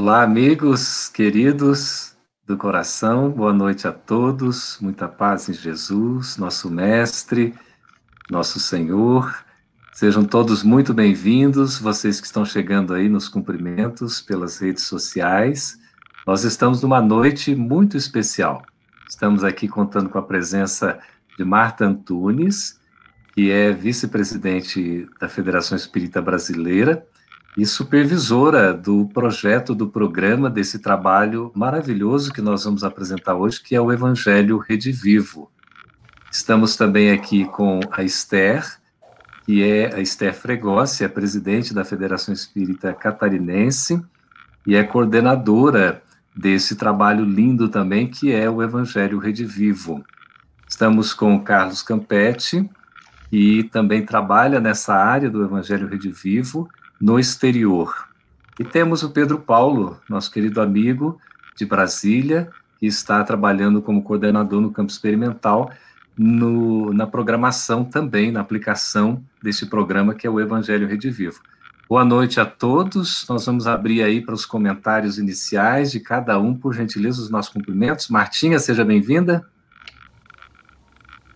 Olá, amigos queridos do coração, boa noite a todos, muita paz em Jesus, nosso Mestre, nosso Senhor. Sejam todos muito bem-vindos, vocês que estão chegando aí nos cumprimentos pelas redes sociais. Nós estamos numa noite muito especial. Estamos aqui contando com a presença de Marta Antunes, que é vice-presidente da Federação Espírita Brasileira e supervisora do projeto, do programa, desse trabalho maravilhoso que nós vamos apresentar hoje, que é o Evangelho Redivivo. Estamos também aqui com a Esther, que é a Esther Fregosi, é presidente da Federação Espírita Catarinense e é coordenadora desse trabalho lindo também, que é o Evangelho Redivivo. Estamos com o Carlos Campetti, que também trabalha nessa área do Evangelho Redivivo no exterior. E temos o Pedro Paulo, nosso querido amigo de Brasília, que está trabalhando como coordenador no campo experimental, na programação também, na aplicação deste programa que é o Evangelho Redivivo. Boa noite a todos, nós vamos abrir aí para os comentários iniciais de cada um, por gentileza, os nossos cumprimentos. Martinha, seja bem-vinda.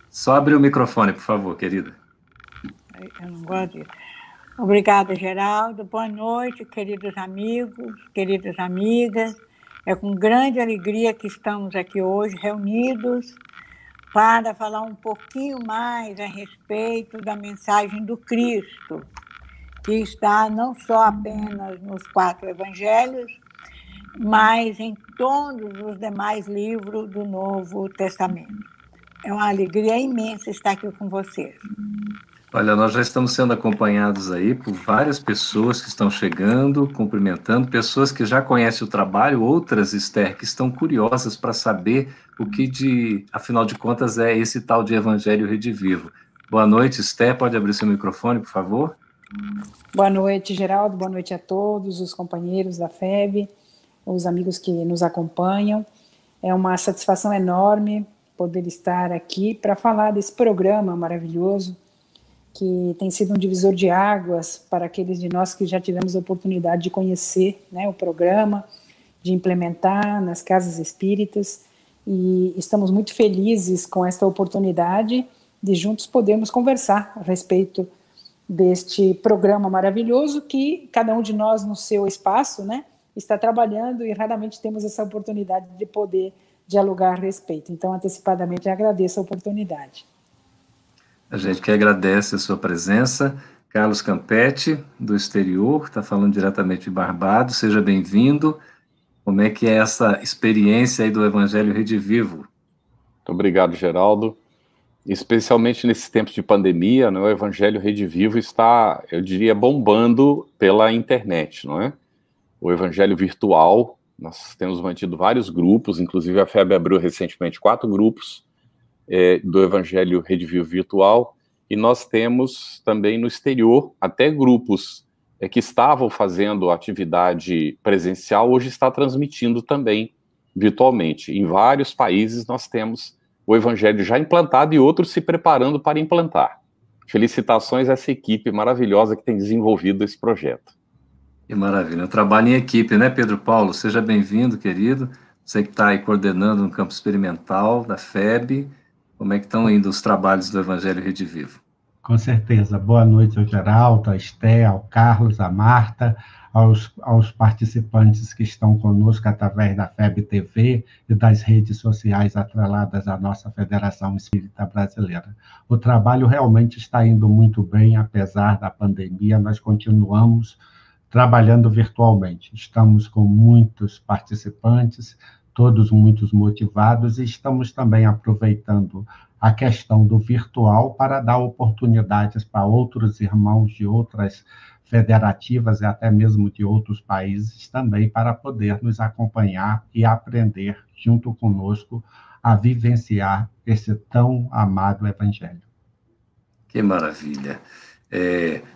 Só abrir o microfone, por favor, querida. Eu não gosto disso. Obrigada, Geraldo. Boa noite, queridos amigos, queridas amigas. É com grande alegria que estamos aqui hoje, reunidos, para falar um pouquinho mais a respeito da mensagem do Cristo, que está não só apenas nos 4 evangelhos, mas em todos os demais livros do Novo Testamento. É uma alegria imensa estar aqui com vocês. Olha, nós já estamos sendo acompanhados aí por várias pessoas que estão chegando, cumprimentando, pessoas que já conhecem o trabalho, outras, Esther, que estão curiosas para saber o que, afinal de contas, é esse tal de Evangelho Redivivo. Boa noite, Esther, pode abrir seu microfone, por favor? Boa noite, Geraldo, boa noite a todos os companheiros da FEB, os amigos que nos acompanham. É uma satisfação enorme poder estar aqui para falar desse programa maravilhoso que tem sido um divisor de águas para aqueles de nós que já tivemos a oportunidade de conhecer, né, o programa, de implementar nas casas espíritas, e estamos muito felizes com esta oportunidade de juntos podermos conversar a respeito deste programa maravilhoso que cada um de nós no seu espaço, né, está trabalhando, e raramente temos essa oportunidade de poder dialogar a respeito. Então, antecipadamente, eu agradeço a oportunidade. A gente que agradece a sua presença. Carlos Campetti, do exterior, está falando diretamente de Barbados, seja bem-vindo. Como é que é essa experiência aí do Evangelho Redivivo? Muito obrigado, Geraldo. Especialmente nesses tempos de pandemia, né, o Evangelho Redivivo está, eu diria, bombando pela internet, não é? O Evangelho virtual, nós temos mantido vários grupos, inclusive a FEB abriu recentemente 4 grupos do Evangelho Redivivo virtual, e nós temos também no exterior até grupos que estavam fazendo atividade presencial, hoje está transmitindo também virtualmente. Em vários países nós temos o Evangelho já implantado e outros se preparando para implantar. Felicitações a essa equipe maravilhosa que tem desenvolvido esse projeto. Que maravilha, um trabalho em equipe, né, Pedro Paulo? Seja bem-vindo, querido. Você que está aí coordenando no campo experimental da FEB, como é que estão indo os trabalhos do Evangelho Redivivo? Com certeza. Boa noite ao Geraldo, a Esté, ao Carlos, à Marta, aos participantes que estão conosco através da FEB TV e das redes sociais atreladas à nossa Federação Espírita Brasileira. O trabalho realmente está indo muito bem, apesar da pandemia, nós continuamos trabalhando virtualmente. Estamos com muitos participantes, todos muito motivados, e estamos também aproveitando a questão do virtual para dar oportunidades para outros irmãos de outras federativas e até mesmo de outros países também para poder nos acompanhar e aprender junto conosco a vivenciar esse tão amado Evangelho. Que maravilha!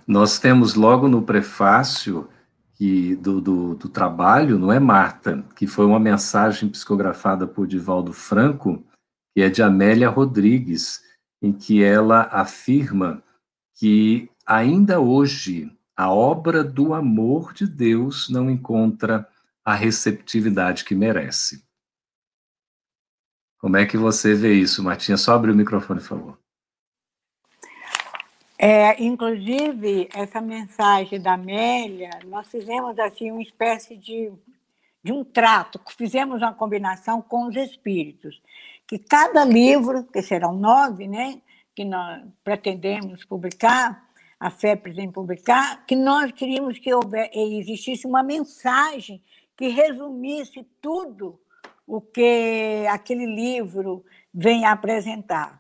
Nós temos logo no prefácio do trabalho, não é, Marta? Que foi uma mensagem psicografada por Divaldo Franco, que é de Amélia Rodrigues, em que ela afirma que ainda hoje a obra do amor de Deus não encontra a receptividade que merece. Como é que você vê isso, Martinha? Só abre o microfone, por favor. Inclusive, essa mensagem da Amélia, nós fizemos assim uma espécie de um trato, fizemos uma combinação com os espíritos, que cada livro, que serão 9, né, que nós pretendemos publicar, a FE pretende publicar, que nós queríamos que existisse uma mensagem que resumisse tudo o que aquele livro vem apresentar.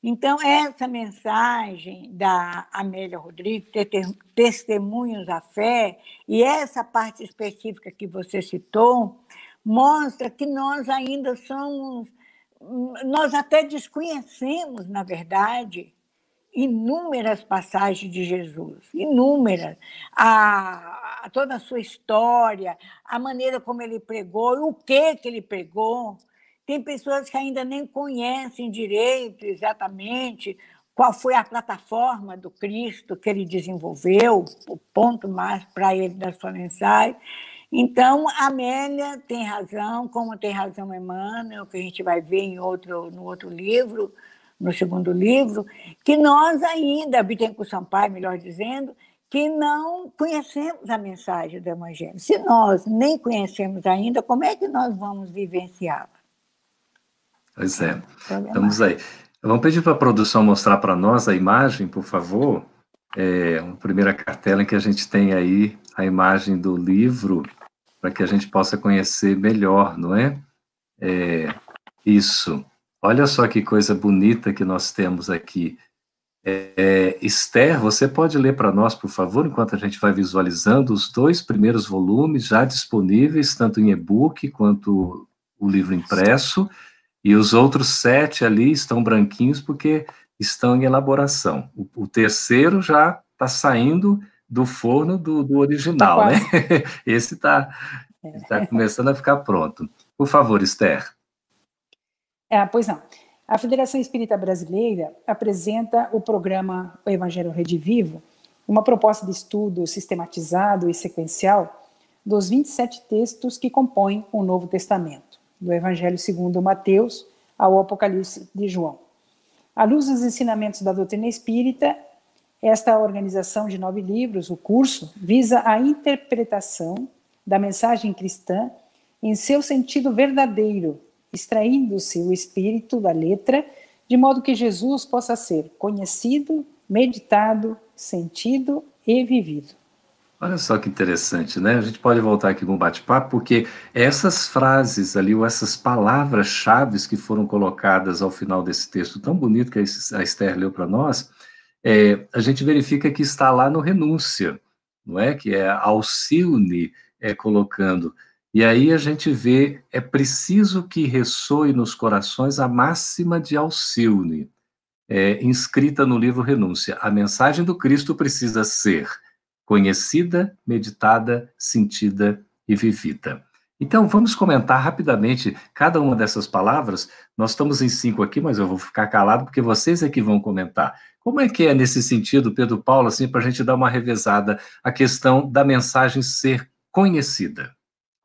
Então, essa mensagem da Amélia Rodrigues, Testemunhos da Fé, e essa parte específica que você citou, mostra que nós ainda nós até desconhecemos, na verdade, inúmeras passagens de Jesus, inúmeras, toda a sua história, a maneira como ele pregou, o que ele pregou. Tem pessoas que ainda nem conhecem direito exatamente qual foi a plataforma do Cristo que ele desenvolveu, o ponto mais para ele da sua mensagem. Então, a Amélia tem razão, como tem razão Emmanuel, que a gente vai ver no outro livro, no segundo livro, que nós ainda, Bittencourt Sampaio, melhor dizendo, que não conhecemos a mensagem do Evangelho. Se nós nem conhecemos ainda, como é que nós vamos vivenciá-la? Pois é, estamos aí. Vamos pedir para a produção mostrar para nós a imagem, por favor. Uma primeira cartela em que a gente tem aí a imagem do livro, para que a gente possa conhecer melhor, não é? Isso. Olha só que coisa bonita que nós temos aqui. Esther, você pode ler para nós, por favor, enquanto a gente vai visualizando os 2 primeiros volumes já disponíveis, tanto em e-book quanto o livro impresso, e os outros 7 ali estão branquinhos porque estão em elaboração. O terceiro já está saindo do forno do original, né? Esse está começando a ficar pronto. Por favor, Esther. Pois não. A Federação Espírita Brasileira apresenta o programa O Evangelho Redivivo, uma proposta de estudo sistematizado e sequencial dos 27 textos que compõem o Novo Testamento, do Evangelho segundo Mateus ao Apocalipse de João. À luz dos ensinamentos da doutrina espírita, esta organização de 9 livros, o curso, visa a interpretação da mensagem cristã em seu sentido verdadeiro, extraindo-se o espírito da letra, de modo que Jesus possa ser conhecido, meditado, sentido e vivido. Olha só que interessante, né? A gente pode voltar aqui com um bate-papo, porque essas frases ali, ou essas palavras-chave que foram colocadas ao final desse texto tão bonito que a Esther leu para nós, a gente verifica que está lá no Renúncia, não é? Que é Alcione colocando. E aí a gente vê, é preciso que ressoe nos corações a máxima de Alcione, inscrita no livro Renúncia. A mensagem do Cristo precisa ser conhecida, meditada, sentida e vivida. Então, vamos comentar rapidamente cada uma dessas palavras. Nós estamos em 5 aqui, mas eu vou ficar calado porque vocês é que vão comentar. Como é que é nesse sentido, Pedro Paulo, assim, para a gente dar uma revezada, a questão da mensagem ser conhecida?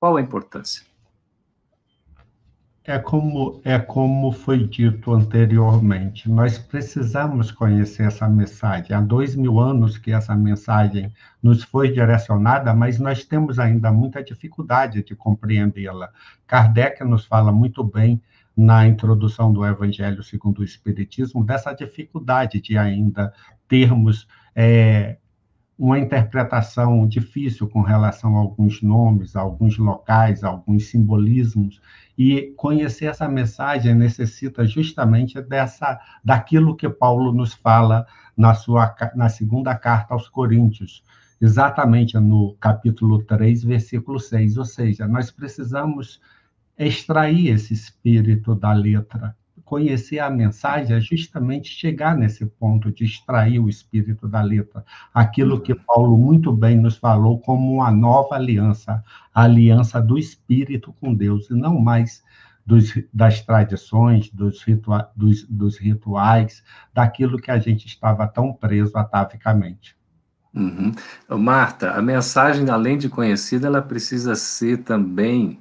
Qual a importância? É como foi dito anteriormente, nós precisamos conhecer essa mensagem. Há 2000 anos que essa mensagem nos foi direcionada, mas nós temos ainda muita dificuldade de compreendê-la. Kardec nos fala muito bem na introdução do Evangelho segundo o Espiritismo, dessa dificuldade de ainda termos uma interpretação difícil com relação a alguns nomes, a alguns locais, a alguns simbolismos, e conhecer essa mensagem necessita justamente daquilo que Paulo nos fala na segunda carta aos Coríntios, exatamente no capítulo 3, versículo 6, ou seja, nós precisamos extrair esse espírito da letra. Conhecer a mensagem é justamente chegar nesse ponto de extrair o espírito da letra, aquilo que Paulo muito bem nos falou como uma nova aliança, a aliança do espírito com Deus, e não mais das tradições, dos rituais, daquilo que a gente estava tão preso atavicamente. Uhum. Marta, a mensagem, além de conhecida, ela precisa ser também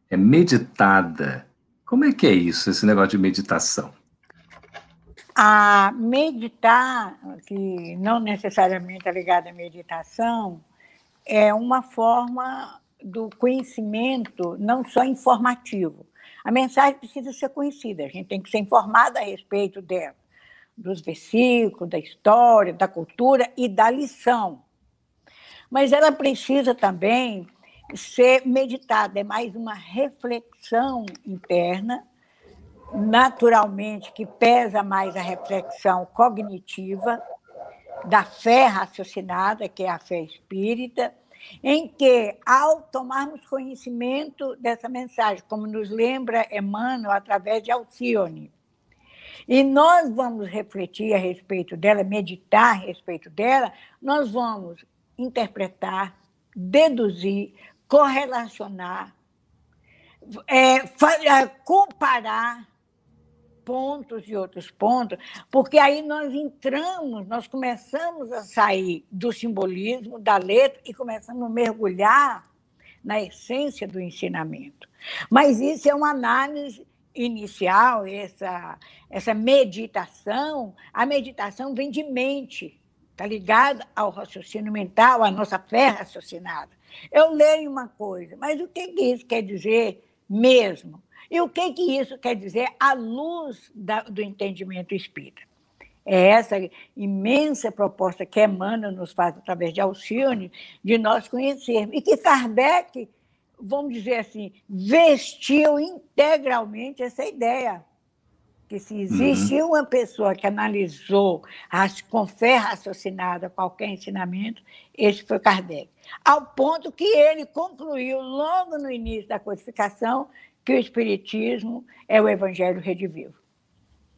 meditada. Como é que é isso, esse negócio de meditação? A meditar, que não necessariamente é ligada à meditação, é uma forma do conhecimento não só informativo. A mensagem precisa ser conhecida, a gente tem que ser informado a respeito dela, dos versículos, da história, da cultura e da lição. Mas ela precisa também ser meditada, é mais uma reflexão interna, naturalmente que pesa mais a reflexão cognitiva, da fé raciocinada, que é a fé espírita, em que, ao tomarmos conhecimento dessa mensagem, como nos lembra Emmanuel através de Alcione, e nós vamos refletir a respeito dela, meditar a respeito dela, nós vamos interpretar, deduzir, correlacionar, comparar pontos e outros pontos, porque aí nós começamos a sair do simbolismo, da letra, e começamos a mergulhar na essência do ensinamento. Mas isso é uma análise inicial, essa meditação. A meditação vem de mente, está ligada ao raciocínio mental, à nossa fé raciocinada. Eu leio uma coisa, mas o que isso quer dizer mesmo? E o que isso quer dizer à luz do entendimento espírita? É essa imensa proposta que Emmanuel nos faz através de Alcione, de nós conhecermos. E que Kardec, vamos dizer assim, vestiu integralmente essa ideia. Que se existiu uma pessoa que analisou com fé raciocinada qualquer ensinamento, esse foi Kardec. Ao ponto que ele concluiu, logo no início da codificação, que o Espiritismo é o Evangelho redivivo.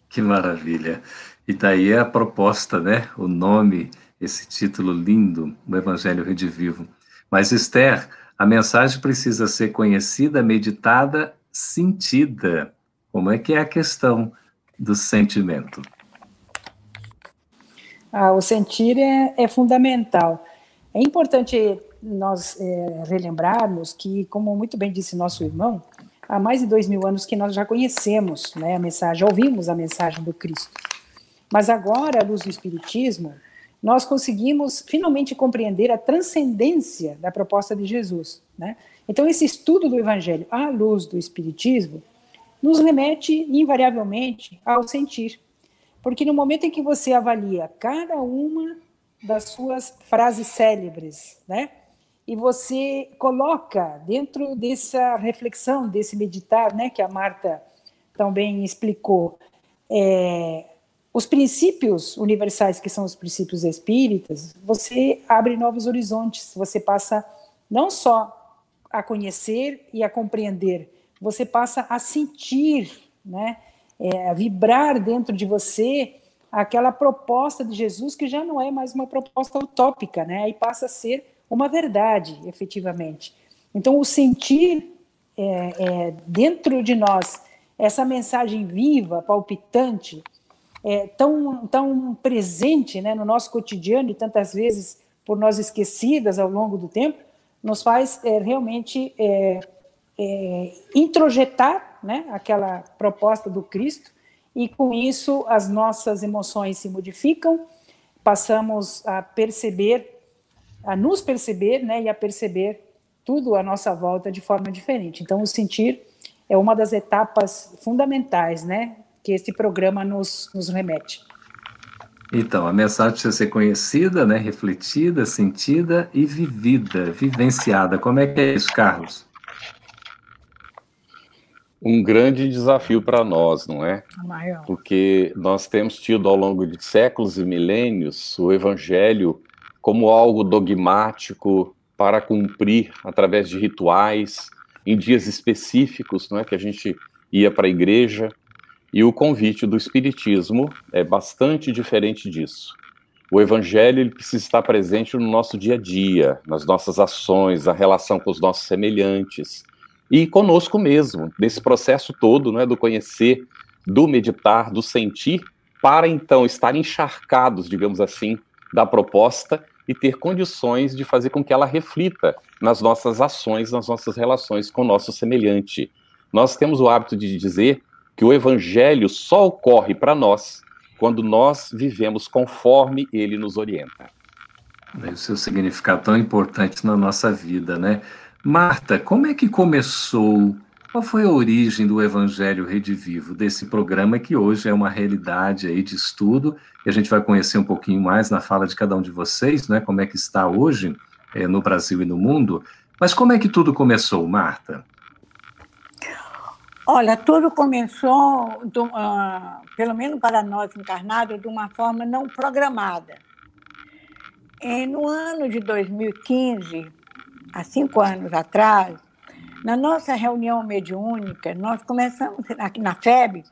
Que maravilha! E daí a proposta, né? O nome, esse título lindo, o Evangelho redivivo. Mas, Esther, a mensagem precisa ser conhecida, meditada, sentida. Como é que é a questão do sentimento? O sentir é fundamental. É importante nós relembrarmos que, como muito bem disse nosso irmão, há mais de 2000 anos que nós já conhecemos, né, a mensagem, ouvimos a mensagem do Cristo. Mas agora, à luz do Espiritismo, nós conseguimos finalmente compreender a transcendência da proposta de Jesus, né? Então, esse estudo do Evangelho à luz do Espiritismo nos remete invariavelmente ao sentir. Porque no momento em que você avalia cada uma das suas frases célebres, né, e você coloca dentro dessa reflexão, desse meditar, né, que a Marta também explicou, os princípios universais, que são os princípios espíritas, você abre novos horizontes, você passa não só a conhecer e a compreender, você passa a sentir, né, a vibrar dentro de você aquela proposta de Jesus, que já não é mais uma proposta utópica, né, aí passa a ser uma verdade, efetivamente. Então, o sentir dentro de nós, essa mensagem viva, palpitante, tão presente, né, no nosso cotidiano, e tantas vezes por nós esquecidas ao longo do tempo, nos faz realmente introjetar, né, aquela proposta do Cristo, e com isso as nossas emoções se modificam, passamos a perceber, a nos perceber, né, e a perceber tudo à nossa volta de forma diferente. Então, o sentir é uma das etapas fundamentais, né, que esse programa nos remete. Então, a mensagem precisa ser conhecida, né, refletida, sentida e vivida, vivenciada. Como é que é isso, Carlos? Um grande desafio para nós, não é? Maior. Porque nós temos tido ao longo de séculos e milênios o Evangelho como algo dogmático para cumprir através de rituais, em dias específicos, não é, que a gente ia para a igreja, e o convite do Espiritismo é bastante diferente disso. O Evangelho ele precisa estar presente no nosso dia a dia, nas nossas ações, na relação com os nossos semelhantes, e conosco mesmo, nesse processo todo, não é, do conhecer, do meditar, do sentir, para então estar encharcados, digamos assim, da proposta, e ter condições de fazer com que ela reflita nas nossas ações, nas nossas relações com o nosso semelhante. Nós temos o hábito de dizer que o evangelho só ocorre para nós quando nós vivemos conforme ele nos orienta. O seu significado tão importante na nossa vida, né? Marta, como é que começou? Qual foi a origem do Evangelho Rede Vivo, desse programa que hoje é uma realidade aí de estudo, e a gente vai conhecer um pouquinho mais na fala de cada um de vocês, né? Como é que está hoje no Brasil e no mundo. Mas como é que tudo começou, Marta? Olha, tudo começou, pelo menos para nós encarnados, de uma forma não programada. No ano de 2015, há 5 anos atrás, na nossa reunião mediúnica, nós começamos, aqui na FEB,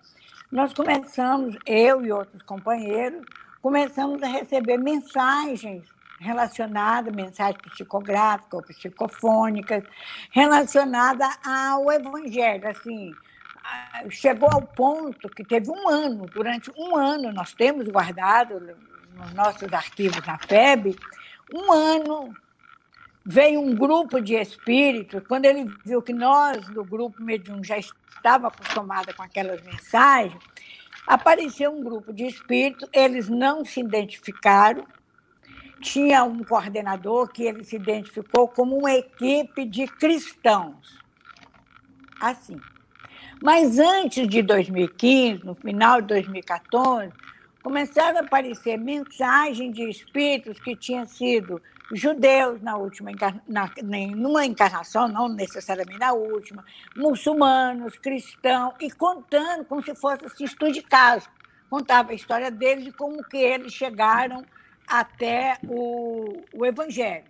eu e outros companheiros, começamos a receber mensagens relacionadas, mensagens psicográficas ou psicofônicas, relacionadas ao Evangelho, assim. Chegou ao ponto que teve durante um ano, nós temos guardado nos nossos arquivos na FEB, um ano, veio um grupo de espíritos, quando ele viu que nós, do grupo Medium, já estava acostumada com aquelas mensagens, apareceu um grupo de espíritos, eles não se identificaram, tinha um coordenador que ele se identificou como uma equipe de cristãos, assim. Mas antes de 2015, no final de 2014, começaram a aparecer mensagens de espíritos que tinham sido judeus numa encarnação, não necessariamente na última, muçulmanos, cristãos, e contando como se fosse assim, estudo de caso. Contava a história deles e como que eles chegaram até o Evangelho.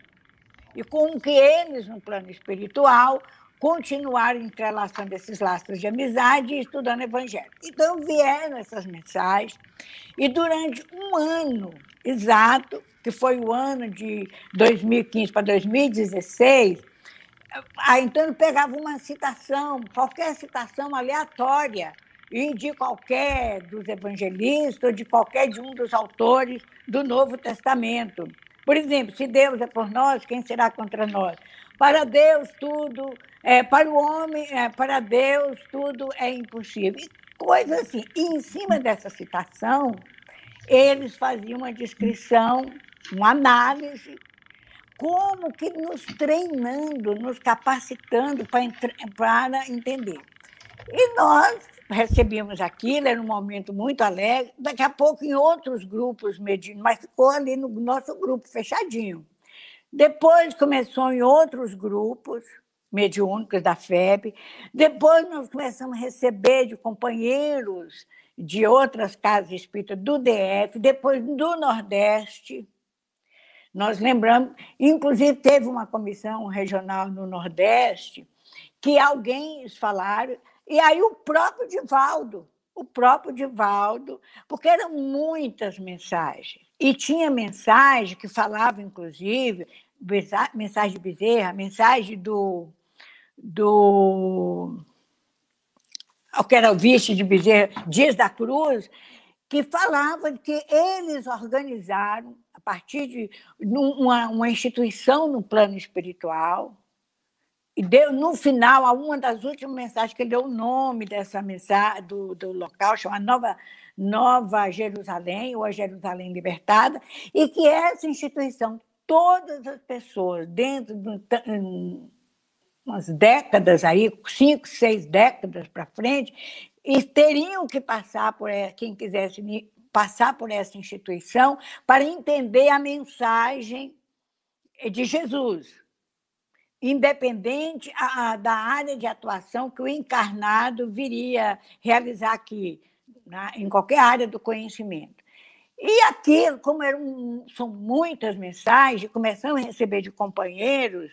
E como que eles, no plano espiritual, continuaram entrelaçando esses laços de amizade e estudando o Evangelho. Então, vieram essas mensagens, e durante um ano exato, que foi o ano de 2015 para 2016, então eu pegava uma citação, qualquer citação aleatória, e de qualquer dos evangelistas, ou de qualquer de um dos autores do Novo Testamento. Por exemplo, se Deus é por nós, quem será contra nós? Para Deus tudo, para o homem, para Deus tudo é impossível. E coisa assim. E em cima dessa citação, eles faziam uma descrição, uma análise, como que nos treinando, nos capacitando para entender. E nós recebíamos aquilo, era um momento muito alegre, daqui a pouco em outros grupos mediúnicos, mas ficou ali no nosso grupo fechadinho. Depois começou em outros grupos mediúnicos da FEB, depois nós começamos a receber de companheiros de outras casas espíritas do DF, depois do Nordeste. Nós lembramos, inclusive teve uma comissão regional no Nordeste, que alguém falaram, e aí o próprio Divaldo, porque eram muitas mensagens, e tinha mensagem que falava, inclusive, mensagem de Bezerra, mensagem do que era o vice de Bezerra, Dias da Cruz, que falava que eles organizaram, a partir de uma instituição no plano espiritual, e deu, no final, a uma das últimas mensagens, que ele deu o nome dessa mensagem, do local, chamado Nova Jerusalém, ou a Jerusalém Libertada, e que essa instituição, todas as pessoas, dentro de umas décadas, aí, 5, 6 décadas para frente, e teriam que passar por quem quisesse passar por essa instituição para entender a mensagem de Jesus, independente da área de atuação que o encarnado viria realizar aqui, em qualquer área do conhecimento. E aquilo, como são muitas mensagens, começamos a receber de companheiros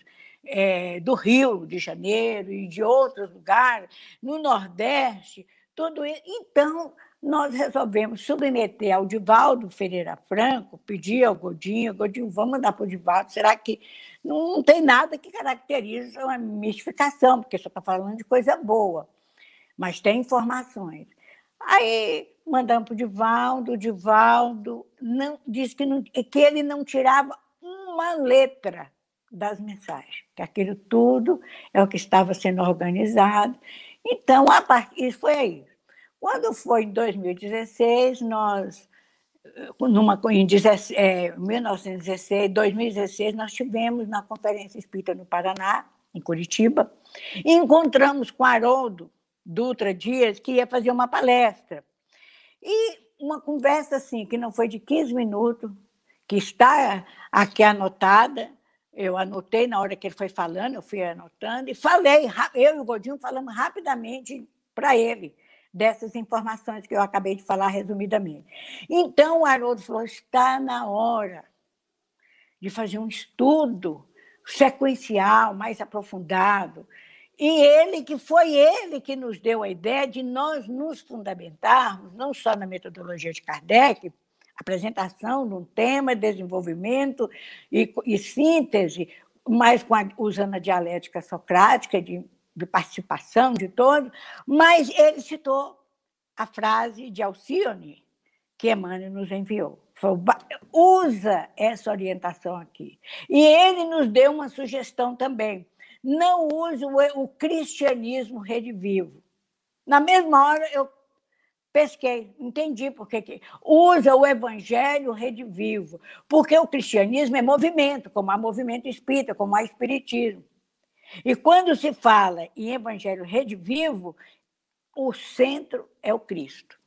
do Rio de Janeiro e de outros lugares, no Nordeste, tudo isso. Então, nós resolvemos submeter ao Divaldo Ferreira Franco, pedir ao Godinho, vamos mandar para o Divaldo, será que não tem nada que caracterize uma mistificação, porque só está falando de coisa boa, mas tem informações. Aí mandamos para o Divaldo não, disse que ele não tirava uma letra das mensagens, que aquilo tudo é o que estava sendo organizado. Então, isso foi aí. Quando foi em 2016, nós, em 1916, 2016, nós tivemos na Conferência Espírita no Paraná, em Curitiba, e encontramos com Haroldo Dutra Dias, que ia fazer uma palestra. E uma conversa assim, que não foi de 15 minutos, que está aqui anotada, eu anotei na hora que ele foi falando, eu fui anotando, e falei, eu e o Godinho falamos rapidamente para ele, dessas informações que eu acabei de falar resumidamente. Então, o Haroldo falou, está na hora de fazer um estudo sequencial, mais aprofundado, e foi ele que nos deu a ideia de nós nos fundamentarmos, não só na metodologia de Kardec, apresentação de um tema, desenvolvimento e síntese, mas usando a dialética socrática de participação de todos, mas ele citou a frase de Alcione, que Emmanuel nos enviou. Falou, usa essa orientação aqui. E ele nos deu uma sugestão também. Não use o cristianismo redivivo. Na mesma hora, eu pesquei, entendi por que usa o evangelho redivivo, porque o cristianismo é movimento, como há movimento espírita, como há espiritismo. E quando se fala em evangelho redivivo, o centro é o Cristo.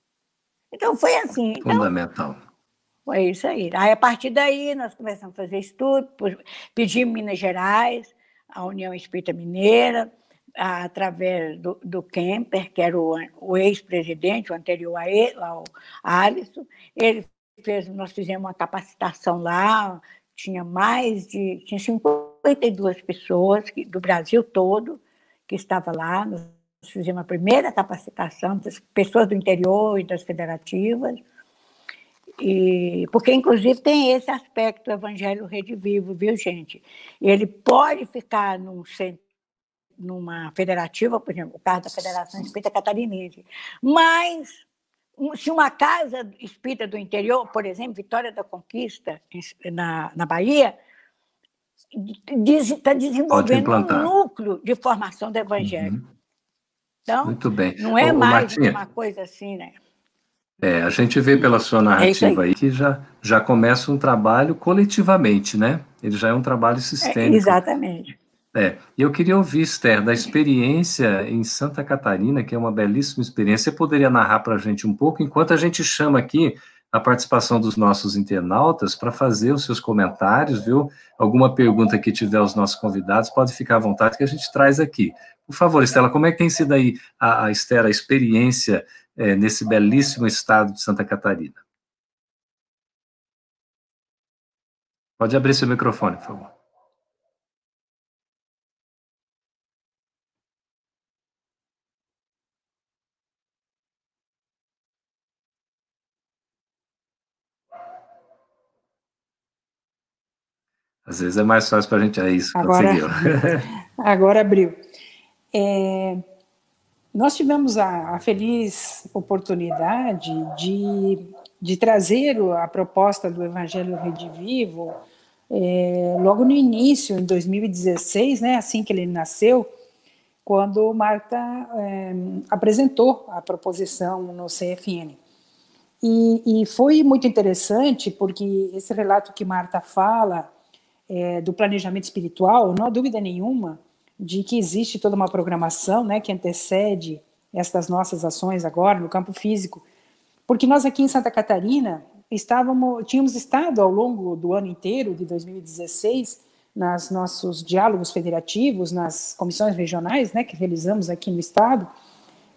Então, foi assim. Fundamental. Foi isso aí. Aí, a partir daí, nós começamos a fazer estudo, pedimos Minas Gerais, a União Espírita Mineira, através do Kemper, que era o ex-presidente, o anterior a ele, ao Alisson. Nós fizemos uma capacitação lá, tinha 52 pessoas do Brasil todo que estavam lá. Nós fizemos a primeira capacitação das pessoas do interior e das federativas. Porque, inclusive, tem esse aspecto do Evangelho Redivivo, viu, gente? Ele pode ficar numa federativa, por exemplo, o caso da Federação Espírita Catarinense, mas se uma casa espírita do interior, por exemplo, Vitória da Conquista, na Bahia, está desenvolvendo um núcleo de formação do Evangelho. Então, muito bem. Não é mais uma coisa assim, né? A gente vê pela sua narrativa aí que já começa um trabalho coletivamente, né? Ele já é um trabalho sistêmico. Exatamente. E eu queria ouvir, Esther, da experiência em Santa Catarina, que é uma belíssima experiência. Você poderia narrar para a gente um pouco, enquanto a gente chama aqui a participação dos nossos internautas para fazer os seus comentários, viu? Alguma pergunta que tiver os nossos convidados, pode ficar à vontade que a gente traz aqui. Por favor, Estela, como é que tem sido aí, Esther, a experiência nesse belíssimo estado de Santa Catarina? Pode abrir seu microfone, por favor. Às vezes é mais fácil para a gente... É isso, conseguiu. Agora abriu. Nós tivemos a feliz oportunidade de trazer a proposta do Evangelho Redivivo logo no início, em 2016, né, assim que ele nasceu, quando Marta apresentou a proposição no CFN. E foi muito interessante, porque esse relato que Marta fala do planejamento espiritual, não há dúvida nenhuma de que existe toda uma programação, né, que antecede estas nossas ações agora no campo físico, porque nós aqui em Santa Catarina tínhamos estado ao longo do ano inteiro de 2016 nos nossos diálogos federativos, nas comissões regionais, né, que realizamos aqui no estado,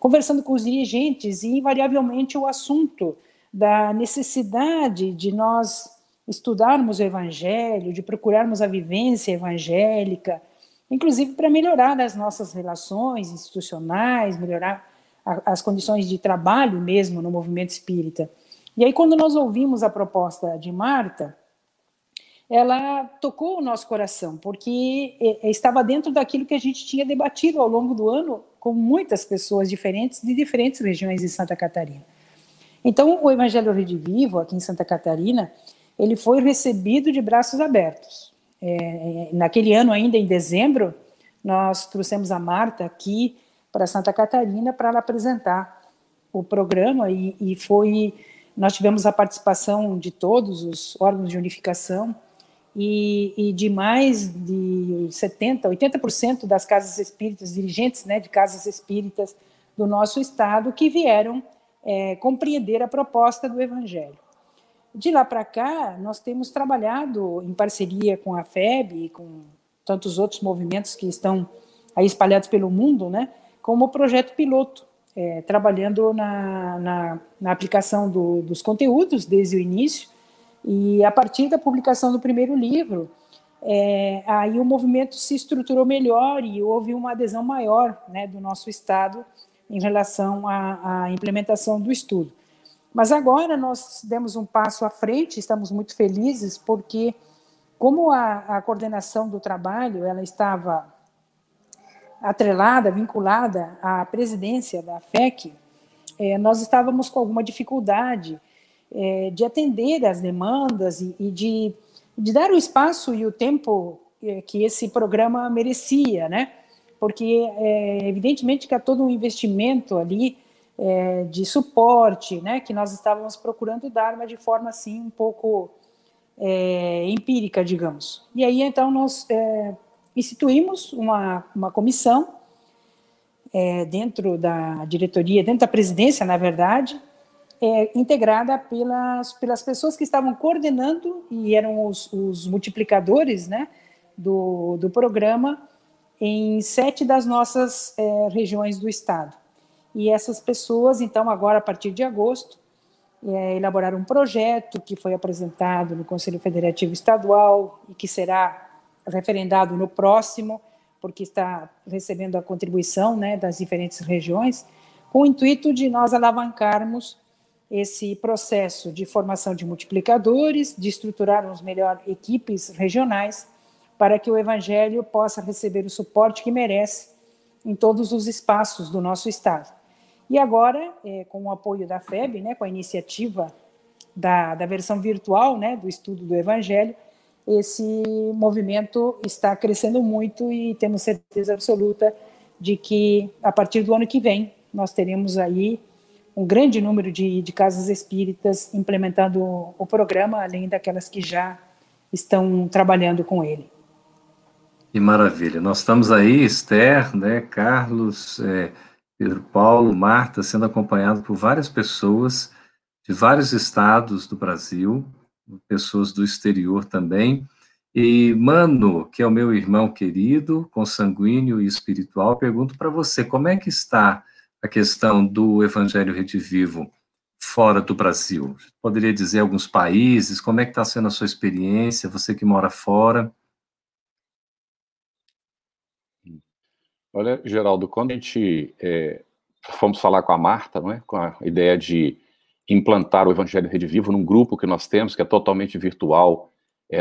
conversando com os dirigentes, e invariavelmente o assunto da necessidade de nós estudarmos o Evangelho, de procurarmos a vivência evangélica, inclusive para melhorar as nossas relações institucionais, melhorar as condições de trabalho mesmo no movimento espírita. E aí, quando nós ouvimos a proposta de Marta, ela tocou o nosso coração, porque estava dentro daquilo que a gente tinha debatido ao longo do ano com muitas pessoas diferentes, de diferentes regiões de Santa Catarina. Então, o Evangelho Redivivo, aqui em Santa Catarina, ele foi recebido de braços abertos. naquele ano ainda, em dezembro, nós trouxemos a Marta aqui para Santa Catarina para ela apresentar o programa e nós tivemos a participação de todos os órgãos de unificação e de mais de 80% das casas espíritas, dirigentes, né, de casas espíritas do nosso estado que vieram compreender a proposta do Evangelho. De lá para cá, nós temos trabalhado em parceria com a FEB e com tantos outros movimentos que estão aí espalhados pelo mundo, né, como projeto piloto, trabalhando na aplicação dos conteúdos desde o início, e a partir da publicação do primeiro livro, aí o movimento se estruturou melhor e houve uma adesão maior, né, do nosso estado em relação à implementação do estudo. Mas agora nós demos um passo à frente, estamos muito felizes, porque como a coordenação do trabalho ela estava atrelada, vinculada à presidência da FEC, nós estávamos com alguma dificuldade de atender às demandas e de dar o espaço e o tempo que esse programa merecia, né? Porque, evidentemente, que há todo um investimento ali de suporte, né, que nós estávamos procurando dar, mas de forma, assim, um pouco empírica, digamos. E aí, então, nós instituímos uma comissão dentro da diretoria, dentro da presidência, na verdade, integrada pelas pessoas que estavam coordenando e eram os multiplicadores, né, do programa em 7 das nossas regiões do estado. E essas pessoas, então, agora, a partir de agosto, elaboraram um projeto que foi apresentado no Conselho Federativo Estadual e que será referendado no próximo, porque está recebendo a contribuição, né, das diferentes regiões, com o intuito de nós alavancarmos esse processo de formação de multiplicadores, de estruturarmos melhor equipes regionais, para que o Evangelho possa receber o suporte que merece em todos os espaços do nosso estado. E agora, com o apoio da FEB, né, com a iniciativa da versão virtual, né, do estudo do Evangelho, esse movimento está crescendo muito e temos certeza absoluta de que, a partir do ano que vem, nós teremos aí um grande número de casas espíritas implementando o programa, além daquelas que já estão trabalhando com ele. Que maravilha. Nós estamos aí, Esther, né, Carlos, Pedro Paulo, Marta, sendo acompanhados por várias pessoas de vários estados do Brasil, pessoas do exterior também. E Mano, que é o meu irmão querido, consanguíneo e espiritual, pergunto para você, como é que está a questão do Evangelho Redivivo fora do Brasil? Poderia dizer alguns países, como é que está sendo a sua experiência, você que mora fora? Olha, Geraldo, quando a gente fomos falar com a Marta, não é? Com a ideia de implantar o Evangelho Redivivo num grupo que nós temos, que é totalmente virtual,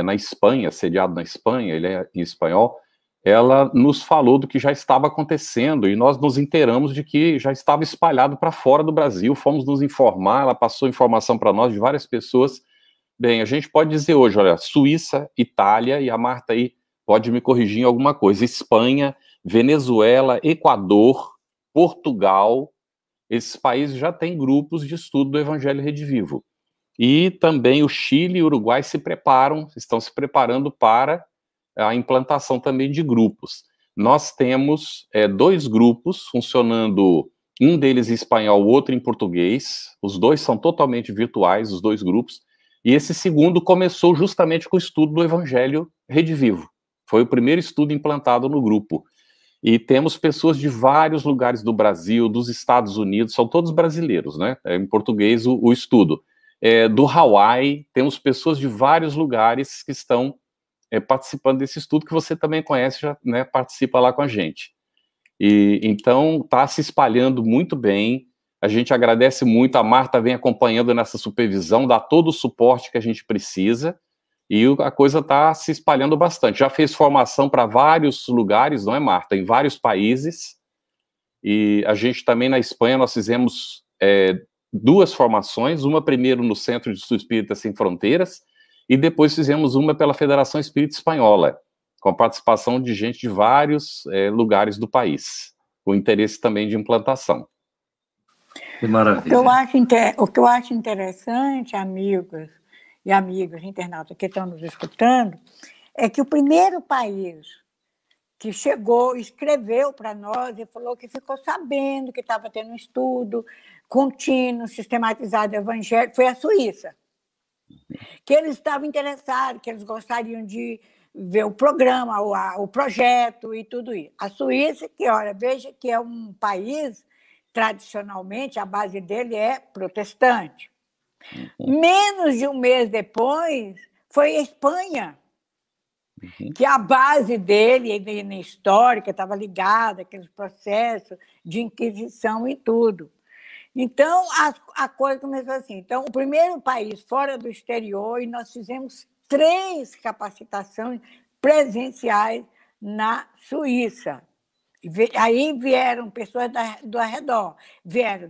na Espanha, sediado na Espanha, ele é em espanhol, ela nos falou do que já estava acontecendo e nós nos inteiramos de que já estava espalhado para fora do Brasil, fomos nos informar, ela passou informação para nós de várias pessoas. Bem, a gente pode dizer hoje, olha, Suíça, Itália, e a Marta aí pode me corrigir em alguma coisa, Espanha, Venezuela, Equador, Portugal, esses países já têm grupos de estudo do Evangelho Redivivo. E também o Chile e o Uruguai estão se preparando para a implantação também de grupos. Nós temos 2 grupos funcionando, um deles em espanhol, o outro em português, os dois são totalmente virtuais, os 2 grupos, e esse segundo começou justamente com o estudo do Evangelho Redivivo. Foi o primeiro estudo implantado no grupo. E temos pessoas de vários lugares do Brasil, dos Estados Unidos, são todos brasileiros, né? Em português o estudo. Do Hawaii, temos pessoas de vários lugares que estão participando desse estudo, que você também conhece, já, né, participa lá com a gente. E então está se espalhando muito bem, a gente agradece muito, a Marta vem acompanhando nessa supervisão, dá todo o suporte que a gente precisa, e a coisa está se espalhando bastante. Já fez formação para vários lugares, não é, Marta? Em vários países, e a gente também na Espanha, nós fizemos 2 formações, uma primeiro no Centro de Estudo Espírita Sem Fronteiras, e depois fizemos uma pela Federação Espírita Espanhola, com a participação de gente de vários lugares do país, com interesse também de implantação. Que maravilha. O que eu acho interessante, amigos e amigas internautas que estão nos escutando, é que o primeiro país que chegou, escreveu para nós e falou que ficou sabendo que estava tendo um estudo contínuo, sistematizado do Evangelho, foi a Suíça. Que eles estavam interessados, que eles gostariam de ver o programa, o projeto e tudo isso. A Suíça, que, olha, veja que é um país, tradicionalmente, a base dele é protestante. Menos de um mês depois, foi a Espanha, que a base dele, na histórica, estava ligada àqueles processos de Inquisição e tudo. Então, a coisa começou assim. Então, o primeiro país fora do exterior, e nós fizemos 3 capacitações presenciais na Suíça. Aí vieram pessoas do arredor, vieram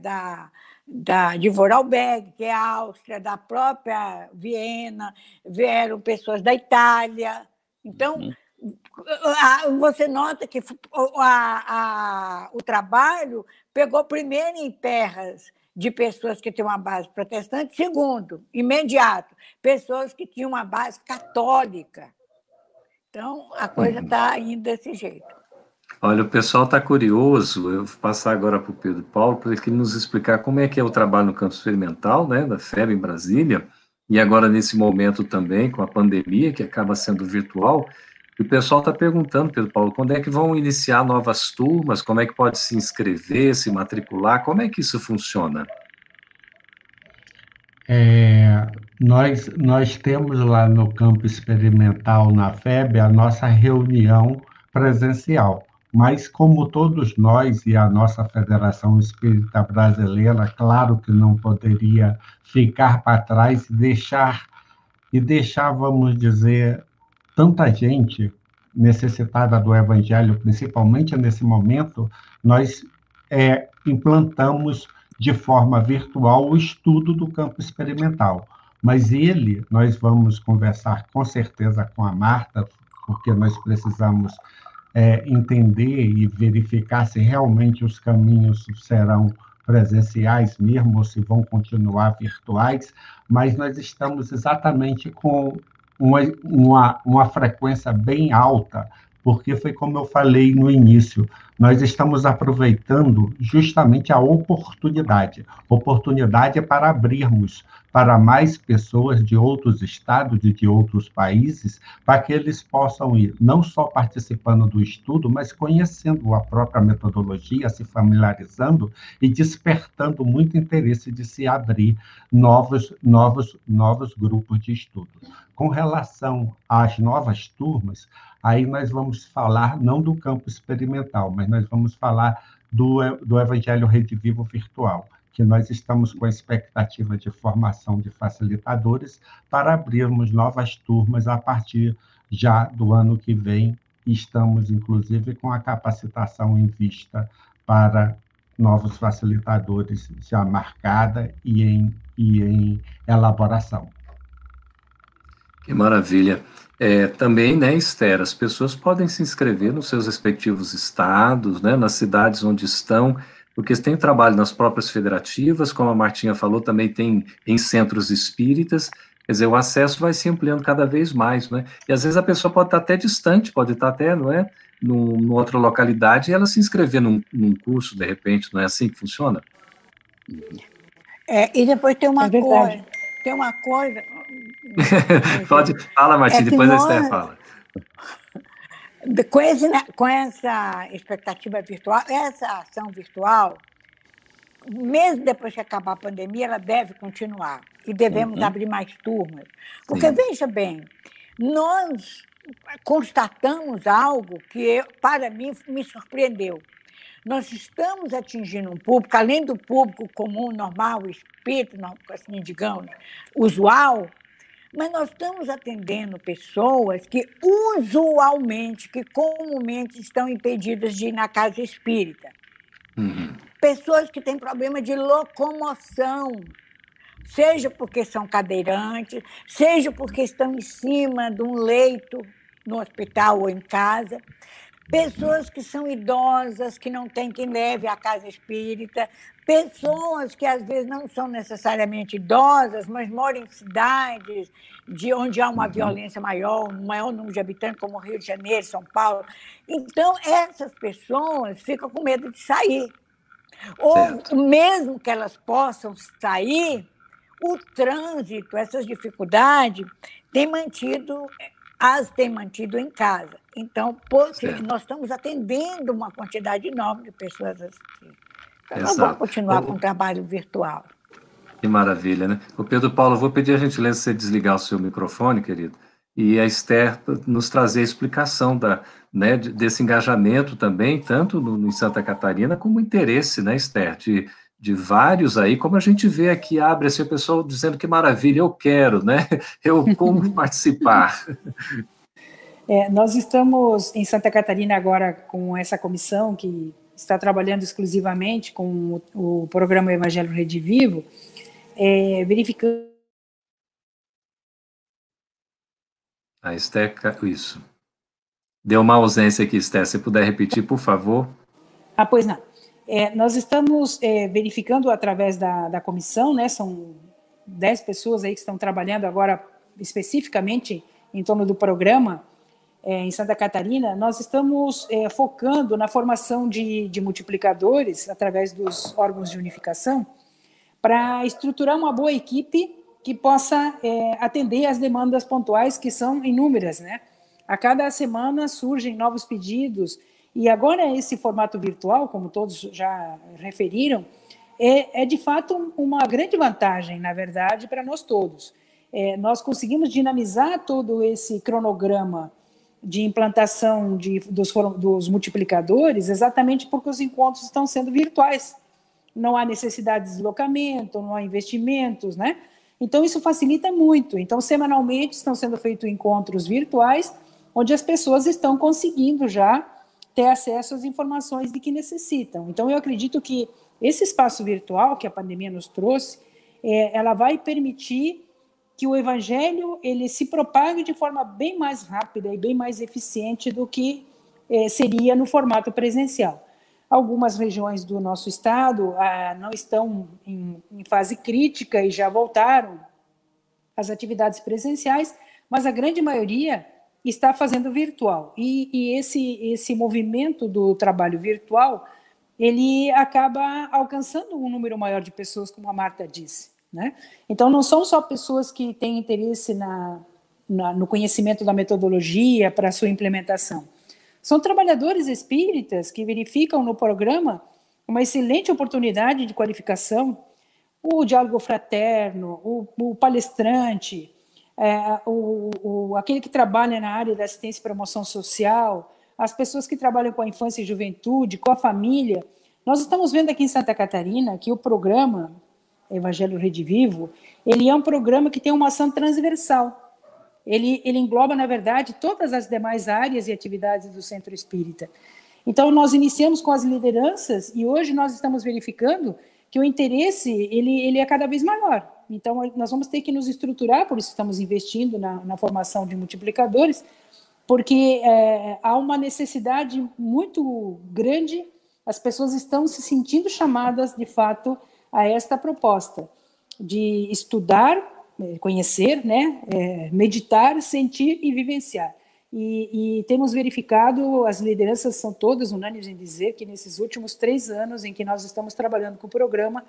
de Vorarlberg, que é a Áustria, da própria Viena, vieram pessoas da Itália. Então, você nota que o trabalho pegou primeiro em terras de pessoas que têm uma base protestante, segundo, imediato, pessoas que tinham uma base católica. Então, a coisa está indo desse jeito. Olha, o pessoal está curioso, eu vou passar agora para o Pedro Paulo, para ele nos explicar como é que é o trabalho no campo experimental, né, da FEB em Brasília, e agora nesse momento também, com a pandemia, que acaba sendo virtual. E o pessoal está perguntando, Pedro Paulo, quando é que vão iniciar novas turmas, como é que pode se inscrever, se matricular, como é que isso funciona? Nós temos lá no campo experimental, na FEB, a nossa reunião presencial, mas como todos nós e a nossa Federação Espírita Brasileira, claro que não poderia ficar para trás e deixar, vamos dizer, tanta gente necessitada do Evangelho, principalmente nesse momento, nós implantamos de forma virtual o estudo do campo experimental. Mas nós vamos conversar com certeza com a Marta, porque nós precisamos entender e verificar se realmente os caminhos serão presenciais mesmo, ou se vão continuar virtuais, mas nós estamos exatamente com uma frequência bem alta, porque foi como eu falei no início, nós estamos aproveitando justamente a oportunidade. Oportunidade é para abrirmos para mais pessoas de outros estados e de outros países, para que eles possam ir, não só participando do estudo, mas conhecendo a própria metodologia, se familiarizando e despertando muito interesse de se abrir novos grupos de estudo. Com relação às novas turmas, aí nós vamos falar não do campo experimental, mas nós vamos falar do Evangelho Rede Vivo Virtual, que nós estamos com a expectativa de formação de facilitadores para abrirmos novas turmas a partir já do ano que vem. Estamos, inclusive, com a capacitação em vista para novos facilitadores já marcada e em elaboração. Que maravilha. Também, né, Esther, as pessoas podem se inscrever nos seus respectivos estados, né, nas cidades onde estão, porque tem trabalho nas próprias federativas, como a Martinha falou, também tem em centros espíritas, quer dizer, o acesso vai se ampliando cada vez mais, né, e às vezes a pessoa pode estar até distante, pode estar até, não é, numa outra localidade, e ela se inscrever num curso, de repente, não é assim que funciona? E depois tem uma coisa... Tem uma coisa... Pode, fala, Martim, depois a Esther fala. Com essa expectativa virtual, essa ação virtual, mesmo depois que acabar a pandemia, ela deve continuar e devemos abrir mais turmas. Porque, veja bem, nós constatamos algo que, para mim, me surpreendeu. Nós estamos atingindo um público, além do público comum, normal, espírito, assim, digamos, usual, mas nós estamos atendendo pessoas que usualmente, que comumente estão impedidas de ir na casa espírita. Pessoas que têm problema de locomoção, seja porque são cadeirantes, seja porque estão em cima de um leito no hospital ou em casa, pessoas que são idosas, que não têm quem leve à casa espírita, pessoas que às vezes não são necessariamente idosas, mas moram em cidades de onde há uma violência maior, um maior número de habitantes, como Rio de Janeiro, São Paulo. Então, essas pessoas ficam com medo de sair. Ou mesmo que elas possam sair, o trânsito, essas dificuldades, as têm mantido em casa. Então, nós estamos atendendo uma quantidade enorme de pessoas assim. Então, nós vamos continuar com o trabalho virtual. Que maravilha, né? O Pedro Paulo, eu vou pedir a gentileza de você desligar o seu microfone, querido, e a Esther nos trazer a explicação né, desse engajamento também, tanto em Santa Catarina, como interesse, né, Esther, de vários aí, como a gente vê aqui, abre assim, o pessoal dizendo que maravilha, eu quero, né? Como participar. Nós estamos em Santa Catarina agora com essa comissão que está trabalhando exclusivamente com o programa Evangelho Rede Vivo, verificando... A Esther, isso. Deu uma ausência aqui, Esther, se puder repetir, por favor. Pois não. Nós estamos verificando através da comissão, né, são 10 pessoas aí que estão trabalhando agora especificamente em torno do programa em Santa Catarina. Nós estamos focando na formação de multiplicadores através dos órgãos de unificação para estruturar uma boa equipe que possa atender às demandas pontuais, que são inúmeras, né? A cada semana surgem novos pedidos, e agora esse formato virtual, como todos já referiram, é de fato uma grande vantagem, na verdade, para nós todos. Nós conseguimos dinamizar todo esse cronograma de implantação dos multiplicadores exatamente porque os encontros estão sendo virtuais. Não há necessidade de deslocamento, não há investimentos, né? Então, isso facilita muito. Então, semanalmente estão sendo feitos encontros virtuais, onde as pessoas estão conseguindo já ter acesso às informações de que necessitam. Então, eu acredito que esse espaço virtual que a pandemia nos trouxe, ela vai permitir que o Evangelho ele se propague de forma bem mais rápida e bem mais eficiente do que seria no formato presencial. Algumas regiões do nosso estado não estão em fase crítica e já voltaram às atividades presenciais, mas a grande maioria está fazendo virtual. E esse movimento do trabalho virtual, ele acaba alcançando um número maior de pessoas, como a Marta disse, né? Então, não são só pessoas que têm interesse no conhecimento da metodologia para a sua implementação. São trabalhadores espíritas que verificam no programa uma excelente oportunidade de qualificação, o diálogo fraterno, o palestrante, aquele que trabalha na área da assistência e promoção social, as pessoas que trabalham com a infância e juventude, com a família. Nós estamos vendo aqui em Santa Catarina que o programa Evangelho Rede Vivo, ele é um programa que tem uma ação transversal. Ele engloba, na verdade, todas as demais áreas e atividades do Centro Espírita. Então, nós iniciamos com as lideranças e hoje nós estamos verificando que o interesse ele é cada vez maior. Então, nós vamos ter que nos estruturar, por isso estamos investindo na formação de multiplicadores, porque há uma necessidade muito grande, as pessoas estão se sentindo chamadas, de fato, a esta proposta de estudar, conhecer, né, meditar, sentir e vivenciar. E temos verificado, as lideranças são todas unânimes em dizer que nesses últimos 3 anos em que nós estamos trabalhando com o programa,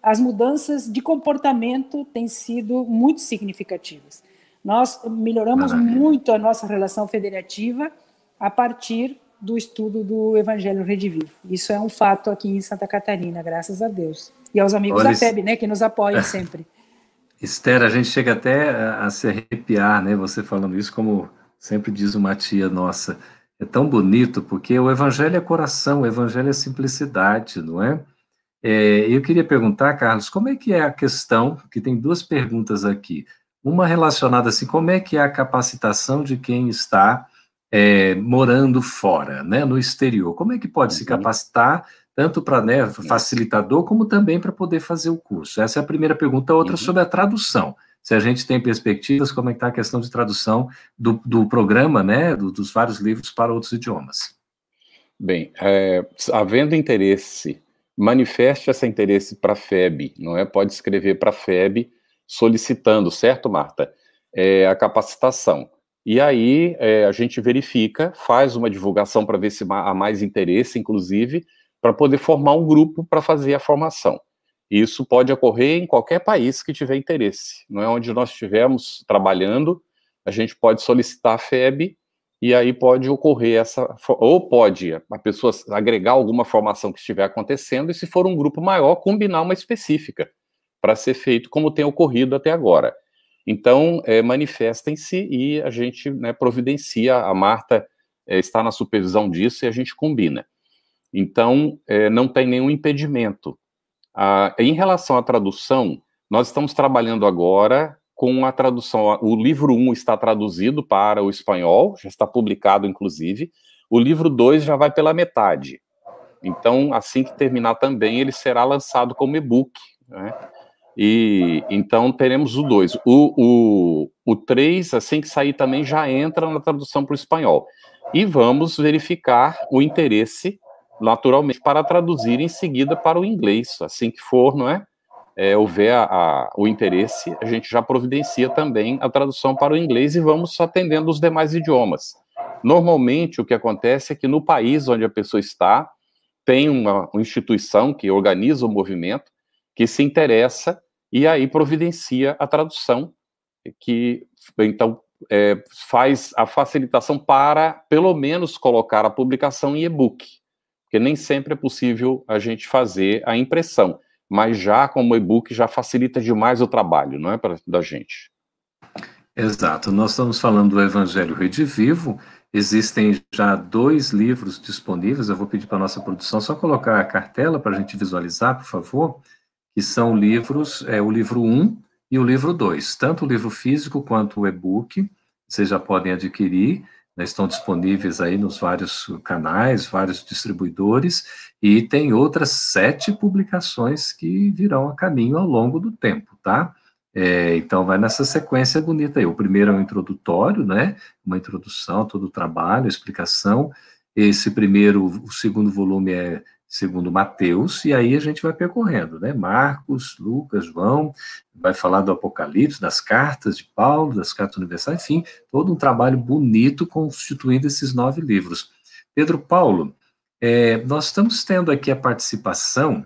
as mudanças de comportamento têm sido muito significativas. Nós melhoramos muito a nossa relação federativa a partir do estudo do Evangelho Rede Vivo. Isso é um fato aqui em Santa Catarina, graças a Deus. E aos amigos da FEB, né, que nos apoiam sempre. Esther, a gente chega até a se arrepiar, né, você falando isso, como sempre diz uma tia nossa. É tão bonito, porque o Evangelho é coração, o Evangelho é simplicidade, não é? Eu queria perguntar, Carlos, como é que é a questão, que tem 2 perguntas aqui. Uma relacionada assim, como é que é a capacitação de quem está morando fora, né, no exterior? Como é que pode se capacitar tanto para, né, facilitador, como também para poder fazer o curso. Essa é a primeira pergunta. Outra sobre a tradução. Se a gente tem perspectivas, como é que está a questão de tradução do programa, né, dos vários livros para outros idiomas. Bem, havendo interesse, manifeste esse interesse para a FEB, não é? Pode escrever para a FEB solicitando, certo, Marta? A capacitação. E aí a gente verifica, faz uma divulgação para ver se há mais interesse, inclusive, para poder formar um grupo para fazer a formação. Isso pode ocorrer em qualquer país que tiver interesse, não é? Onde nós estivermos trabalhando, a gente pode solicitar a FEB, e aí pode ocorrer ou pode a pessoa agregar alguma formação que estiver acontecendo, e se for um grupo maior, combinar uma específica, para ser feito como tem ocorrido até agora. Então, manifestem-se e a gente, né, providencia, a Marta está na supervisão disso e a gente combina. Então, não tem nenhum impedimento. Em relação à tradução, nós estamos trabalhando agora com a tradução. O livro 1 está traduzido para o espanhol, já está publicado, inclusive. O livro 2 já vai pela metade. Então, assim que terminar também, ele será lançado como e-book, né? E então teremos o 2. O 3, assim que sair também, já entra na tradução para o espanhol. E vamos verificar o interesse, naturalmente, para traduzir em seguida para o inglês. Assim que for, não é? Houver o interesse, a gente já providencia também a tradução para o inglês e vamos atendendo os demais idiomas. Normalmente, o que acontece é que no país onde a pessoa está, tem uma instituição que organiza o movimento, que se interessa e aí providencia a tradução, que então faz a facilitação para, pelo menos, colocar a publicação em e-book, porque nem sempre é possível a gente fazer a impressão, mas já como e-book já facilita demais o trabalho, não é, da gente? Exato, nós estamos falando do Evangelho Redivivo. Existem já 2 livros disponíveis. Eu vou pedir para a nossa produção só colocar a cartela para a gente visualizar, por favor, que são livros, o livro 1 e o livro 2, tanto o livro físico quanto o e-book, vocês já podem adquirir, né, estão disponíveis aí nos vários canais, vários distribuidores, e tem outras 7 publicações que virão a caminho ao longo do tempo, tá? Então, vai nessa sequência bonita aí. O primeiro é um introdutório, né? Uma introdução, todo o trabalho, a explicação. O segundo volume é segundo Mateus, e aí a gente vai percorrendo, né? Marcos, Lucas, João, vai falar do Apocalipse, das cartas de Paulo, das cartas universais, enfim, todo um trabalho bonito constituindo esses 9 livros. Pedro Paulo, nós estamos tendo aqui a participação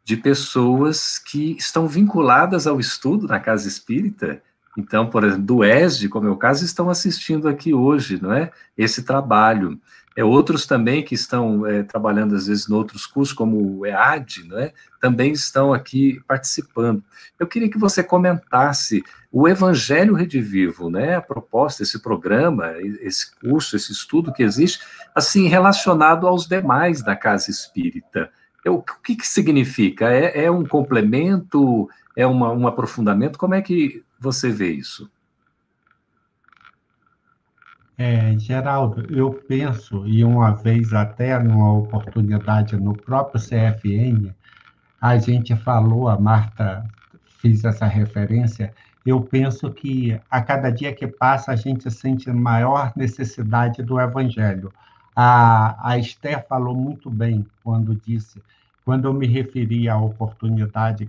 de pessoas que estão vinculadas ao estudo na Casa Espírita. Então, por exemplo, do ESD, como é o caso, estão assistindo aqui hoje, não é? Esse trabalho. Outros também que estão trabalhando, às vezes, em outros cursos, como o EAD, não é? Também estão aqui participando. Eu queria que você comentasse o Evangelho Redivivo, né? A proposta, esse programa, esse curso, esse estudo que existe, assim, relacionado aos demais da Casa Espírita. O que significa? É um complemento? É um aprofundamento? Como é que você vê isso? Geraldo, eu penso, e uma vez até numa oportunidade no próprio CFN, a gente falou, a Marta fez essa referência, eu penso que a cada dia que passa a gente sente maior necessidade do Evangelho. A Esther falou muito bem quando disse, quando eu me referi à oportunidade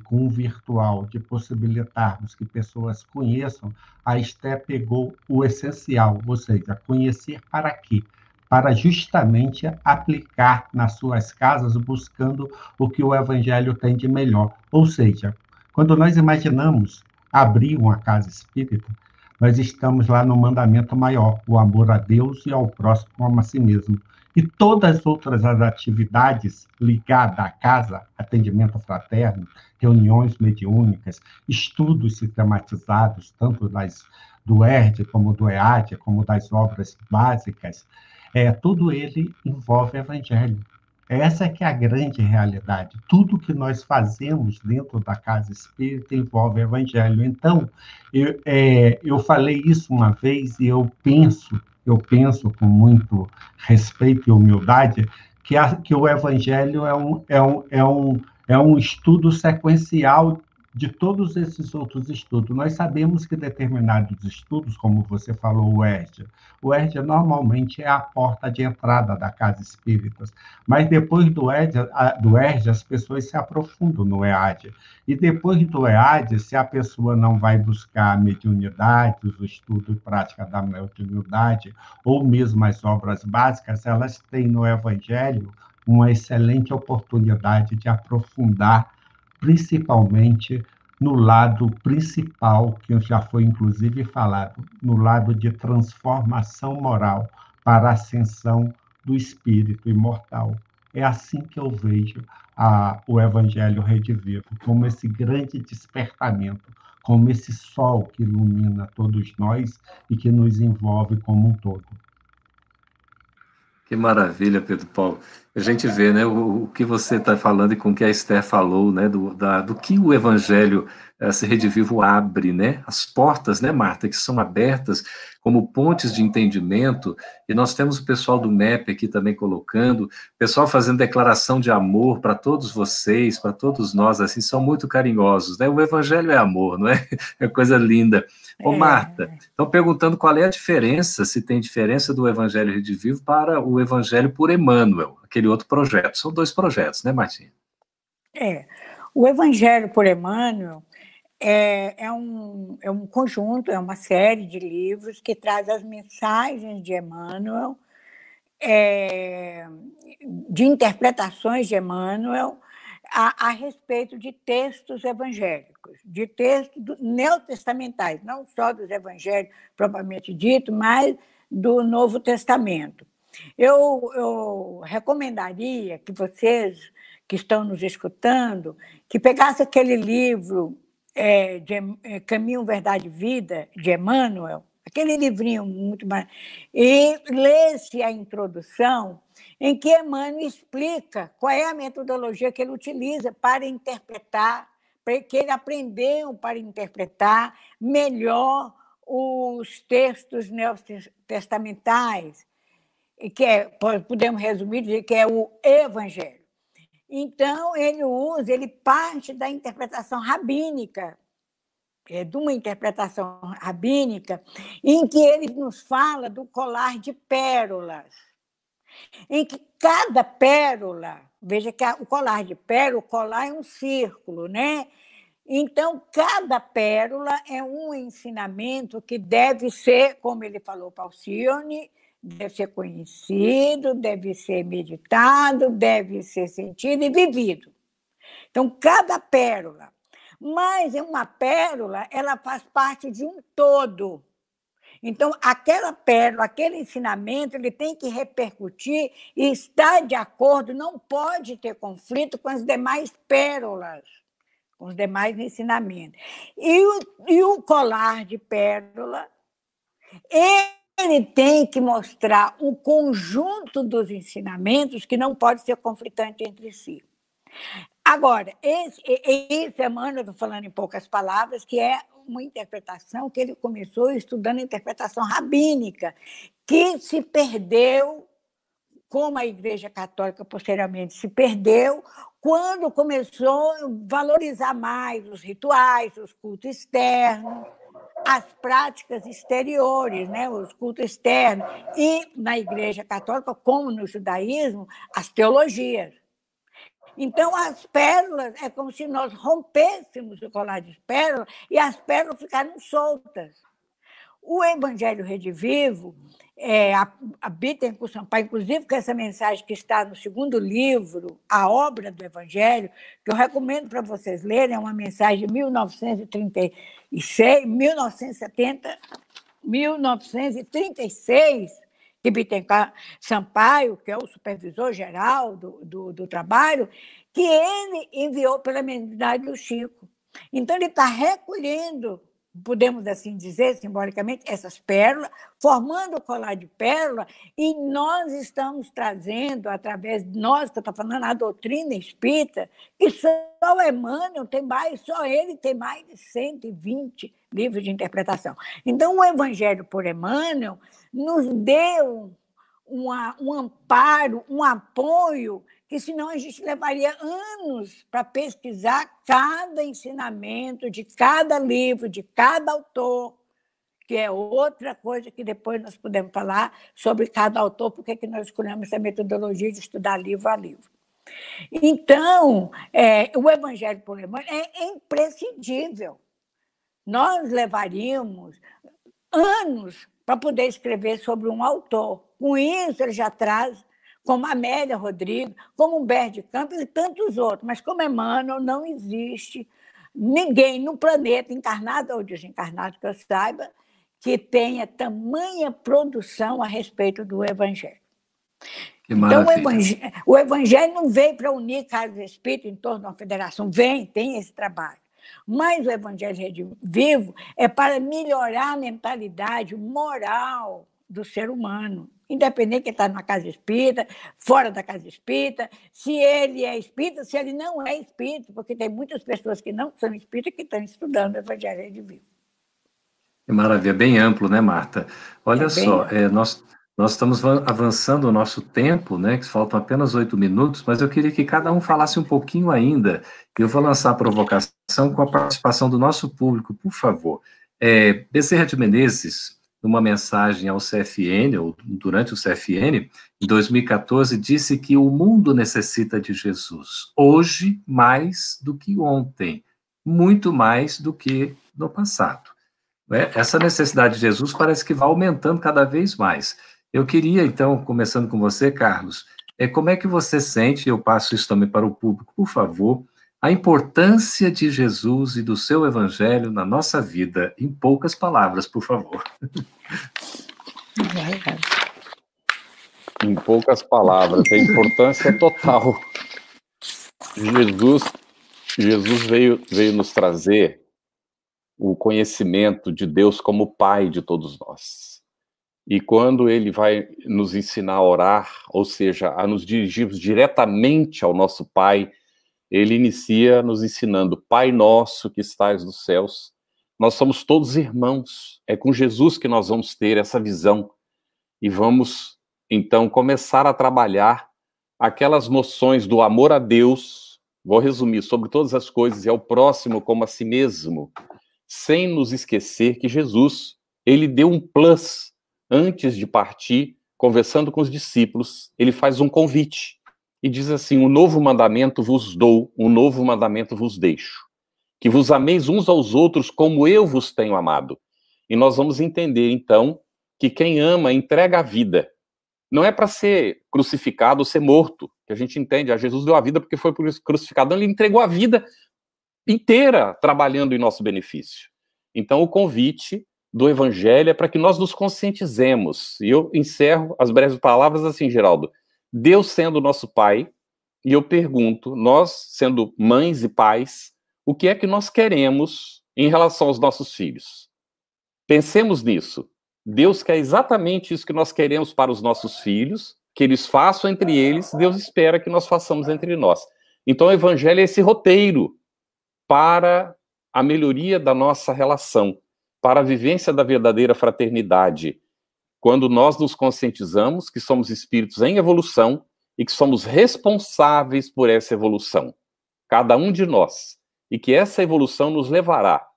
com o virtual, de possibilitarmos que pessoas conheçam, a Esther pegou o essencial, ou seja, conhecer para quê? Para justamente aplicar nas suas casas, buscando o que o Evangelho tem de melhor. Ou seja, quando nós imaginamos abrir uma casa espírita, nós estamos lá no mandamento maior, o amor a Deus e ao próximo como a si mesmo. E todas as outras atividades ligadas à casa, atendimento fraterno, reuniões mediúnicas, estudos sistematizados, tanto do ERD como do EAD, como das obras básicas, tudo ele envolve Evangelho. Essa que é a grande realidade. Tudo que nós fazemos dentro da Casa Espírita envolve Evangelho. Então, eu falei isso uma vez e eu penso com muito respeito e humildade, que o Evangelho é um estudo sequencial de todos esses outros estudos. Nós sabemos que determinados estudos, como você falou, o ERD normalmente é a porta de entrada da casa espírita, mas depois do ERD as pessoas se aprofundam no EAD. E depois do EAD, se a pessoa não vai buscar a mediunidade, o estudo e prática da mediunidade, ou mesmo as obras básicas, elas têm no Evangelho uma excelente oportunidade de aprofundar, principalmente no lado principal, que já foi inclusive falado, no lado de transformação moral para a ascensão do espírito imortal. É assim que eu vejo o Evangelho Redivivo, como esse grande despertamento, como esse sol que ilumina todos nós e que nos envolve como um todo. Que maravilha, Pedro Paulo. A gente vê, né, o que você está falando e com o que a Esther falou, né, do que o Evangelho se Redivivo abre, né, as portas, né, Marta, que são abertas como pontes de entendimento, e nós temos o pessoal do MEP aqui também colocando, o pessoal fazendo declaração de amor para todos vocês, para todos nós, assim, são muito carinhosos, né, o Evangelho é amor, não é? É coisa linda. Ô, Marta, estão perguntando qual é a diferença, se tem diferença do Evangelho Redivivo para o Evangelho por Emmanuel, aquele outro projeto. São 2 projetos, né, Martinha? O Evangelho por Emmanuel é um conjunto, é uma série de livros que traz as mensagens de Emmanuel, de interpretações de Emmanuel a respeito de textos evangélicos, de textos neotestamentais, não só dos evangelhos propriamente dito, mas do Novo Testamento. Eu recomendaria que vocês que estão nos escutando, que pegassem aquele livro Caminho, Verdade e Vida, de Emmanuel, aquele livrinho muito mais, e lesse a introdução, em que Emmanuel explica qual é a metodologia que ele utiliza para interpretar, que ele aprendeu para interpretar melhor os textos neotestamentais, que podemos resumir, dizer que é o Evangelho. Então, ele parte da interpretação rabínica, de uma interpretação rabínica, em que ele nos fala do colar de pérolas, em que cada pérola, veja que o colar de pérola, o colar é um círculo, né? Então, cada pérola é um ensinamento que deve ser, como ele falou para Alcione, deve ser conhecido, deve ser meditado, deve ser sentido e vivido. Então, cada pérola. Mas uma pérola, ela faz parte de um todo. Então, aquela pérola, aquele ensinamento, ele tem que repercutir e estar de acordo, não pode ter conflito com as demais pérolas, com os demais ensinamentos. E o colar de pérola, ele tem que mostrar um conjunto dos ensinamentos que não pode ser conflitante entre si. Agora, esse Emmanuel, estou falando em poucas palavras, que é uma interpretação que ele começou estudando a interpretação rabínica, que se perdeu, como a Igreja Católica posteriormente se perdeu, quando começou a valorizar mais os rituais, os cultos externos, as práticas exteriores, né, os cultos externos, e na Igreja Católica, como no judaísmo, as teologias. Então, as pérolas, é como se nós rompêssemos o colar de pérolas e as pérolas ficaram soltas. O Evangelho Redivivo, a Bittencourt Sampaio, inclusive com essa mensagem que está no segundo livro, A Obra do Evangelho, que eu recomendo para vocês lerem, é uma mensagem de 1936, 1970, 1936, que Bittencourt Sampaio, que é o supervisor geral do trabalho, que ele enviou pela mediunidade do Chico. Então, ele está recolhendo, podemos assim dizer, simbolicamente, essas pérolas, formando o colar de pérola, e nós estamos trazendo, através de nós, que eu estou falando, a doutrina espírita, que só o Emmanuel tem mais, só ele tem mais de 120 livros de interpretação. Então, o Evangelho por Emmanuel nos deu um amparo, um apoio, que senão a gente levaria anos para pesquisar cada ensinamento de cada livro, de cada autor, que é outra coisa que depois nós podemos falar sobre cada autor, porque que nós escolhemos essa metodologia de estudar livro a livro. Então, o Evangelho por Emmanuel é imprescindível. Nós levaríamos anos para poder escrever sobre um autor. Com isso, ele já traz, como Amélia Rodrigues, como Humberto de Campos e tantos outros. Mas, como Emmanuel, não existe ninguém no planeta, encarnado ou desencarnado, que eu saiba, que tenha tamanha produção a respeito do Evangelho. Então, o Evangelho não veio para unir casas espíritas em torno de uma federação. Tem esse trabalho. Mas o Evangelho Vivo é para melhorar a mentalidade moral do ser humano, independente de estar na casa espírita, fora da casa espírita, se ele é espírita, se ele não é espírita, porque tem muitas pessoas que não são espíritas que estão estudando o Evangelho Vivo. Que maravilha, bem amplo, né, Marta? Olha só, nós estamos avançando o nosso tempo, né, que faltam apenas 8 minutos, mas eu queria que cada um falasse um pouquinho ainda. Eu vou lançar a provocação com a participação do nosso público, por favor. Bezerra de Menezes, numa mensagem ao CFN, ou durante o CFN, em 2014, disse que o mundo necessita de Jesus, hoje mais do que ontem, muito mais do que no passado. Essa necessidade de Jesus parece que vai aumentando cada vez mais. Eu queria, então, começando com você, Carlos, como é que você sente, eu passo isso também para o público, por favor, a importância de Jesus e do seu evangelho na nossa vida, em poucas palavras, por favor. Em poucas palavras, a importância é total. Jesus veio nos trazer o conhecimento de Deus como Pai de todos nós. E quando ele vai nos ensinar a orar, ou seja, a nos dirigirmos diretamente ao nosso Pai, ele inicia nos ensinando: Pai nosso que estais nos céus. Nós somos todos irmãos. É com Jesus que nós vamos ter essa visão. E vamos, então, começar a trabalhar aquelas noções do amor a Deus, vou resumir, sobre todas as coisas, e ao próximo como a si mesmo, sem nos esquecer que Jesus, ele deu um plus antes de partir, conversando com os discípulos, ele faz um convite e diz assim: um novo mandamento vos dou, um novo mandamento vos deixo, que vos ameis uns aos outros como eu vos tenho amado. E nós vamos entender, então, que quem ama entrega a vida. Não é para ser crucificado ou ser morto, que a gente entende, Jesus deu a vida porque foi crucificado, ele entregou a vida inteira trabalhando em nosso benefício. Então, o convite do Evangelho é para que nós nos conscientizemos. E eu encerro as breves palavras assim, Geraldo. Deus sendo nosso Pai, e eu pergunto, nós sendo mães e pais, o que é que nós queremos em relação aos nossos filhos? Pensemos nisso. Deus quer exatamente isso que nós queremos para os nossos filhos, que eles façam entre eles, Deus espera que nós façamos entre nós. Então, o Evangelho é esse roteiro para a melhoria da nossa relação, para a vivência da verdadeira fraternidade, quando nós nos conscientizamos que somos espíritos em evolução e que somos responsáveis por essa evolução, cada um de nós, e que essa evolução nos levará,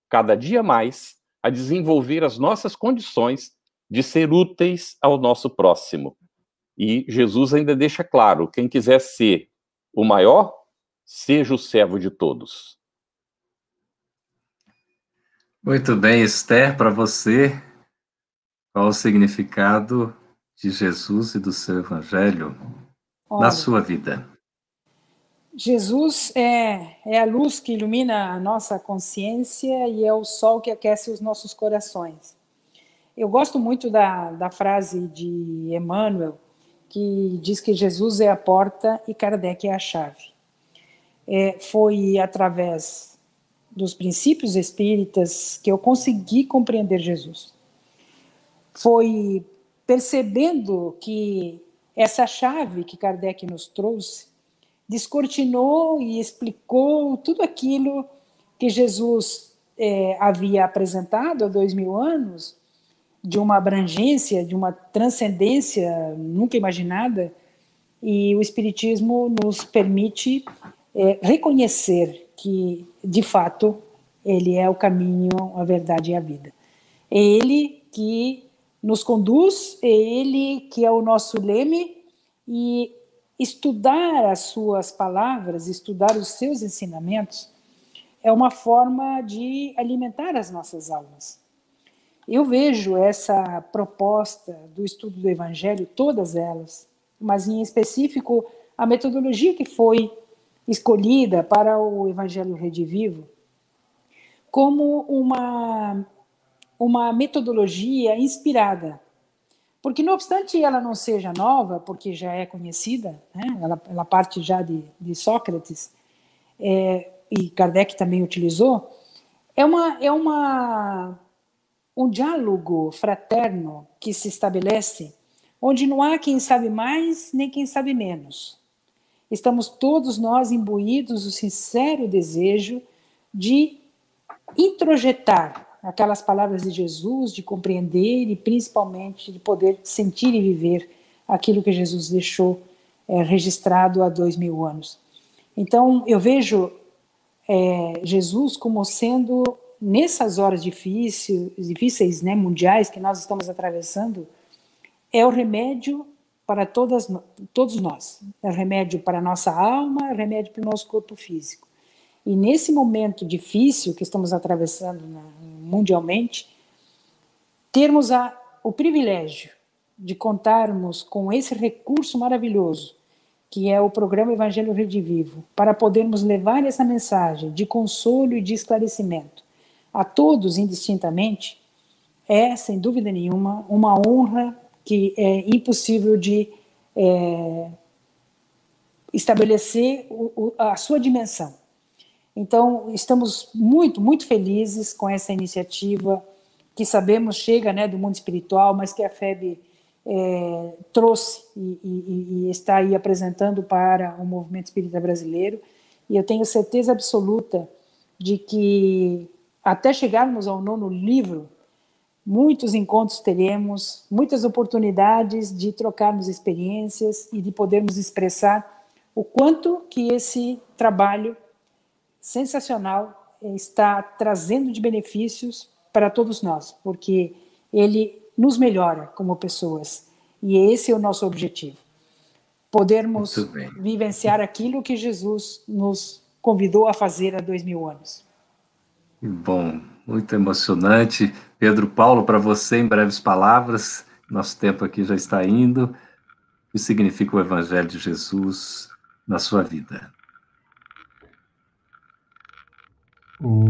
cada dia mais, a desenvolver as nossas condições de ser úteis ao nosso próximo. E Jesus ainda deixa claro: quem quiser ser o maior, seja o servo de todos. Muito bem, Esther, para você, qual o significado de Jesus e do seu evangelho na sua vida? Jesus é a luz que ilumina a nossa consciência e é o sol que aquece os nossos corações. Eu gosto muito da frase de Emmanuel, que diz que Jesus é a porta e Kardec é a chave. Foi através dos princípios espíritas que eu consegui compreender Jesus. Foi percebendo que essa chave que Kardec nos trouxe descortinou e explicou tudo aquilo que Jesus havia apresentado há 2000 anos de uma abrangência, de uma transcendência nunca imaginada, e o Espiritismo nos permite reconhecer que, de fato, ele é o caminho, a verdade e a vida. É ele que nos conduz, é ele que é o nosso leme, e estudar as suas palavras, estudar os seus ensinamentos, é uma forma de alimentar as nossas almas. Eu vejo essa proposta do estudo do Evangelho, todas elas, mas em específico a metodologia que foi escolhida para o Evangelho Redivivo, como uma metodologia inspirada. Porque, não obstante ela não seja nova, porque já é conhecida, né? ela parte já de Sócrates, e Kardec também utilizou, é um diálogo fraterno que se estabelece, onde não há quem sabe mais nem quem sabe menos. Estamos todos nós imbuídos do sincero desejo de introjetar aquelas palavras de Jesus, de compreender e principalmente de poder sentir e viver aquilo que Jesus deixou registrado há 2000 anos. Então, eu vejo Jesus como sendo, nessas horas difíceis, né, mundiais que nós estamos atravessando, é o remédio para todos nós. É o remédio para a nossa alma, é o remédio para o nosso corpo físico. E nesse momento difícil que estamos atravessando mundialmente, termos o privilégio de contarmos com esse recurso maravilhoso, que é o programa Evangelho Redivivo, para podermos levar essa mensagem de consolo e de esclarecimento a todos indistintamente, é, sem dúvida nenhuma, uma honra que é impossível de estabelecer a sua dimensão. Então, estamos muito, muito felizes com essa iniciativa, que sabemos chega, né, do mundo espiritual, mas que a FEB trouxe e está aí apresentando para o movimento espírita brasileiro. E eu tenho certeza absoluta de que, até chegarmos ao 9º livro, muitos encontros teremos, muitas oportunidades de trocarmos experiências e de podermos expressar o quanto que esse trabalho sensacional está trazendo de benefícios para todos nós, porque ele nos melhora como pessoas, e esse é o nosso objetivo, podermos vivenciar aquilo que Jesus nos convidou a fazer há 2000 anos. Que bom, muito emocionante. Pedro Paulo, para você, em breves palavras, nosso tempo aqui já está indo, o que significa o Evangelho de Jesus na sua vida? O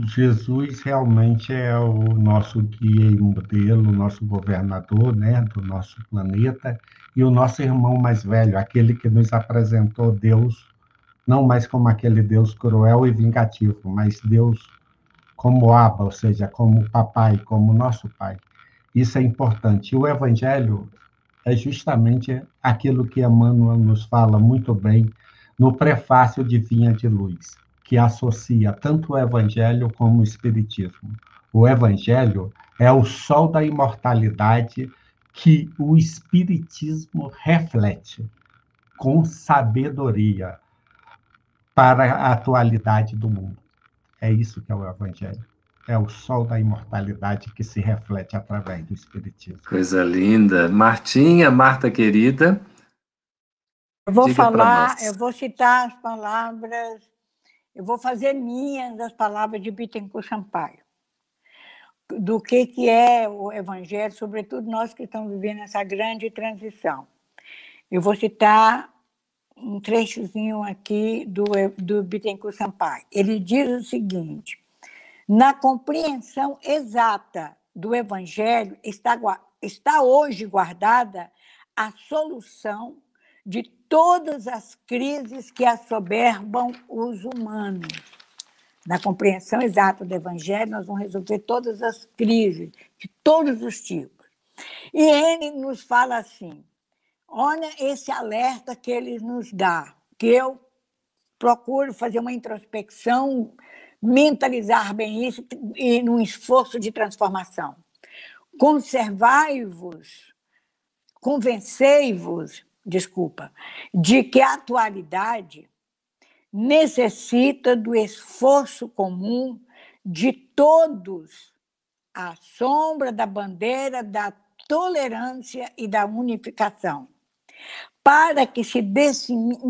Jesus realmente é o nosso guia e modelo, o nosso governador, né, do nosso planeta, e o nosso irmão mais velho, aquele que nos apresentou Deus, não mais como aquele Deus cruel e vingativo, mas Deus como Abba, ou seja, como papai, como nosso pai. Isso é importante. E o Evangelho é justamente aquilo que Emmanuel nos fala muito bem no prefácio de Vinha de Luz, que associa tanto o Evangelho como o Espiritismo. O Evangelho é o sol da imortalidade que o Espiritismo reflete com sabedoria para a atualidade do mundo. É isso que é o Evangelho. É o sol da imortalidade que se reflete através do Espiritismo. Coisa linda. Marta querida. Eu vou falar, eu vou citar as palavras, eu vou fazer minhas as palavras de Bittencourt Sampaio, do que é o Evangelho, sobretudo nós que estamos vivendo essa grande transição. Eu vou citar um trechozinho aqui do Bittencourt Sampaio. Ele diz o seguinte: na compreensão exata do Evangelho está hoje guardada a solução de todas as crises que assoberbam os humanos. Na compreensão exata do Evangelho, nós vamos resolver todas as crises, de todos os tipos. E ele nos fala assim, olha esse alerta que ele nos dá, que eu procuro fazer uma introspecção, mentalizar bem isso e num esforço de transformação. convencei-vos, de que a atualidade necessita do esforço comum de todos à sombra da bandeira da tolerância e da unificação, para que se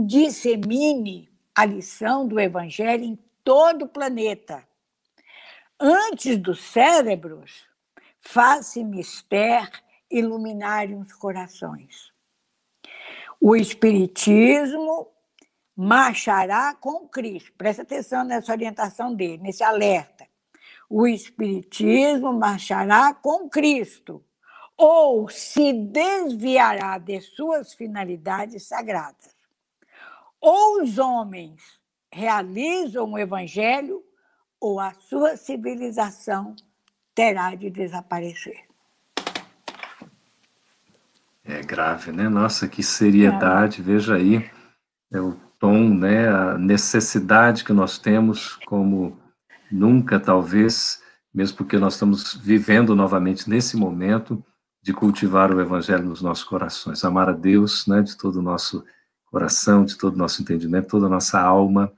dissemine a lição do Evangelho em todo o planeta. Antes dos cérebros, faz-se mister iluminarem os corações. O Espiritismo marchará com Cristo. Presta atenção nessa orientação dele, nesse alerta. O Espiritismo marchará com Cristo, ou se desviará de suas finalidades sagradas. Ou os homens realizam o Evangelho, ou a sua civilização terá de desaparecer. É grave, né? Nossa, que seriedade, veja aí o tom, né? A necessidade que nós temos como nunca, talvez, mesmo porque nós estamos vivendo novamente nesse momento de cultivar o Evangelho nos nossos corações, amar a Deus, né, de todo o nosso coração, de todo o nosso entendimento, toda a nossa alma,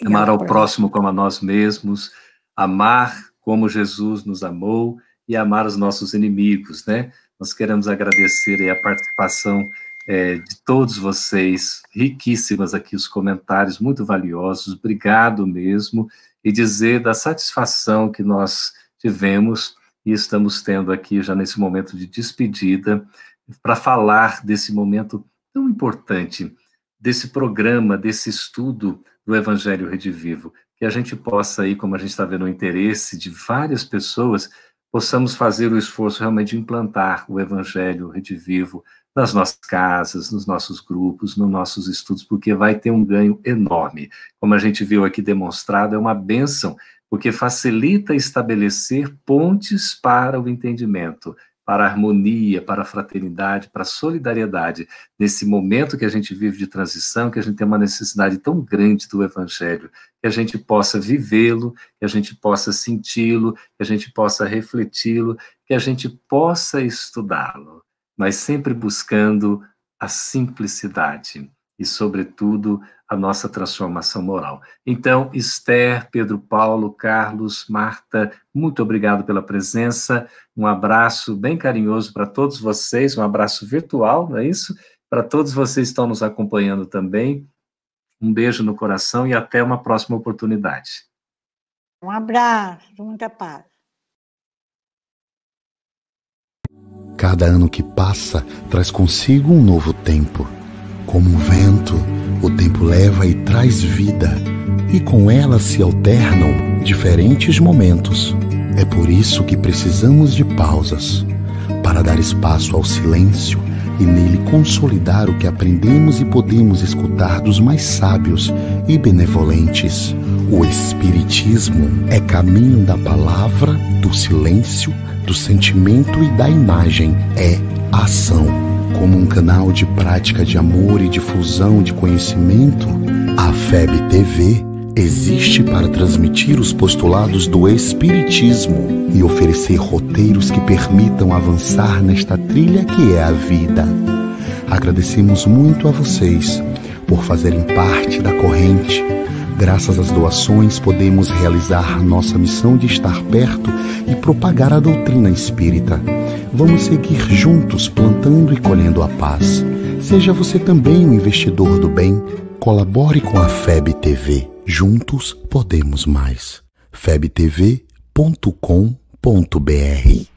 amar ao próximo como a nós mesmos, amar como Jesus nos amou e amar os nossos inimigos, né? Nós queremos agradecer aí a participação de todos vocês, riquíssimas aqui os comentários, muito valiosos, obrigado mesmo, e dizer da satisfação que nós tivemos e estamos tendo aqui já nesse momento de despedida, para falar desse momento tão importante, desse programa, desse estudo do Evangelho Redivivo, que a gente possa aí, como a gente está vendo o interesse de várias pessoas, possamos fazer o esforço realmente de implantar o Evangelho Redivivo nas nossas casas, nos nossos grupos, nos nossos estudos, porque vai ter um ganho enorme. Como a gente viu aqui demonstrado, é uma bênção, porque facilita estabelecer pontes para o entendimento, para a harmonia, para a fraternidade, para a solidariedade. Nesse momento que a gente vive de transição, que a gente tem uma necessidade tão grande do Evangelho, que a gente possa vivê-lo, que a gente possa senti-lo, que a gente possa refleti-lo, que a gente possa estudá-lo, mas sempre buscando a simplicidade e, sobretudo, a nossa transformação moral. Então, Esther, Pedro Paulo, Carlos, Marta, muito obrigado pela presença, um abraço bem carinhoso para todos vocês, um abraço virtual, não é isso? Para todos vocês que estão nos acompanhando também, um beijo no coração e até uma próxima oportunidade. Um abraço, muita paz. Cada ano que passa traz consigo um novo tempo. Como um vento, o tempo leva e traz vida, e com ela se alternam diferentes momentos. É por isso que precisamos de pausas, para dar espaço ao silêncio e nele consolidar o que aprendemos e podemos escutar dos mais sábios e benevolentes. O Espiritismo é caminho da palavra, do silêncio, do sentimento e da imagem. É ação. Como um canal de prática de amor e difusão de conhecimento, a FEB TV existe para transmitir os postulados do Espiritismo e oferecer roteiros que permitam avançar nesta trilha que é a vida. Agradecemos muito a vocês por fazerem parte da corrente. Graças às doações, podemos realizar nossa missão de estar perto e propagar a doutrina espírita. Vamos seguir juntos plantando e colhendo a paz. Seja você também um investidor do bem. Colabore com a FEB TV. Juntos podemos mais. febtv.com.br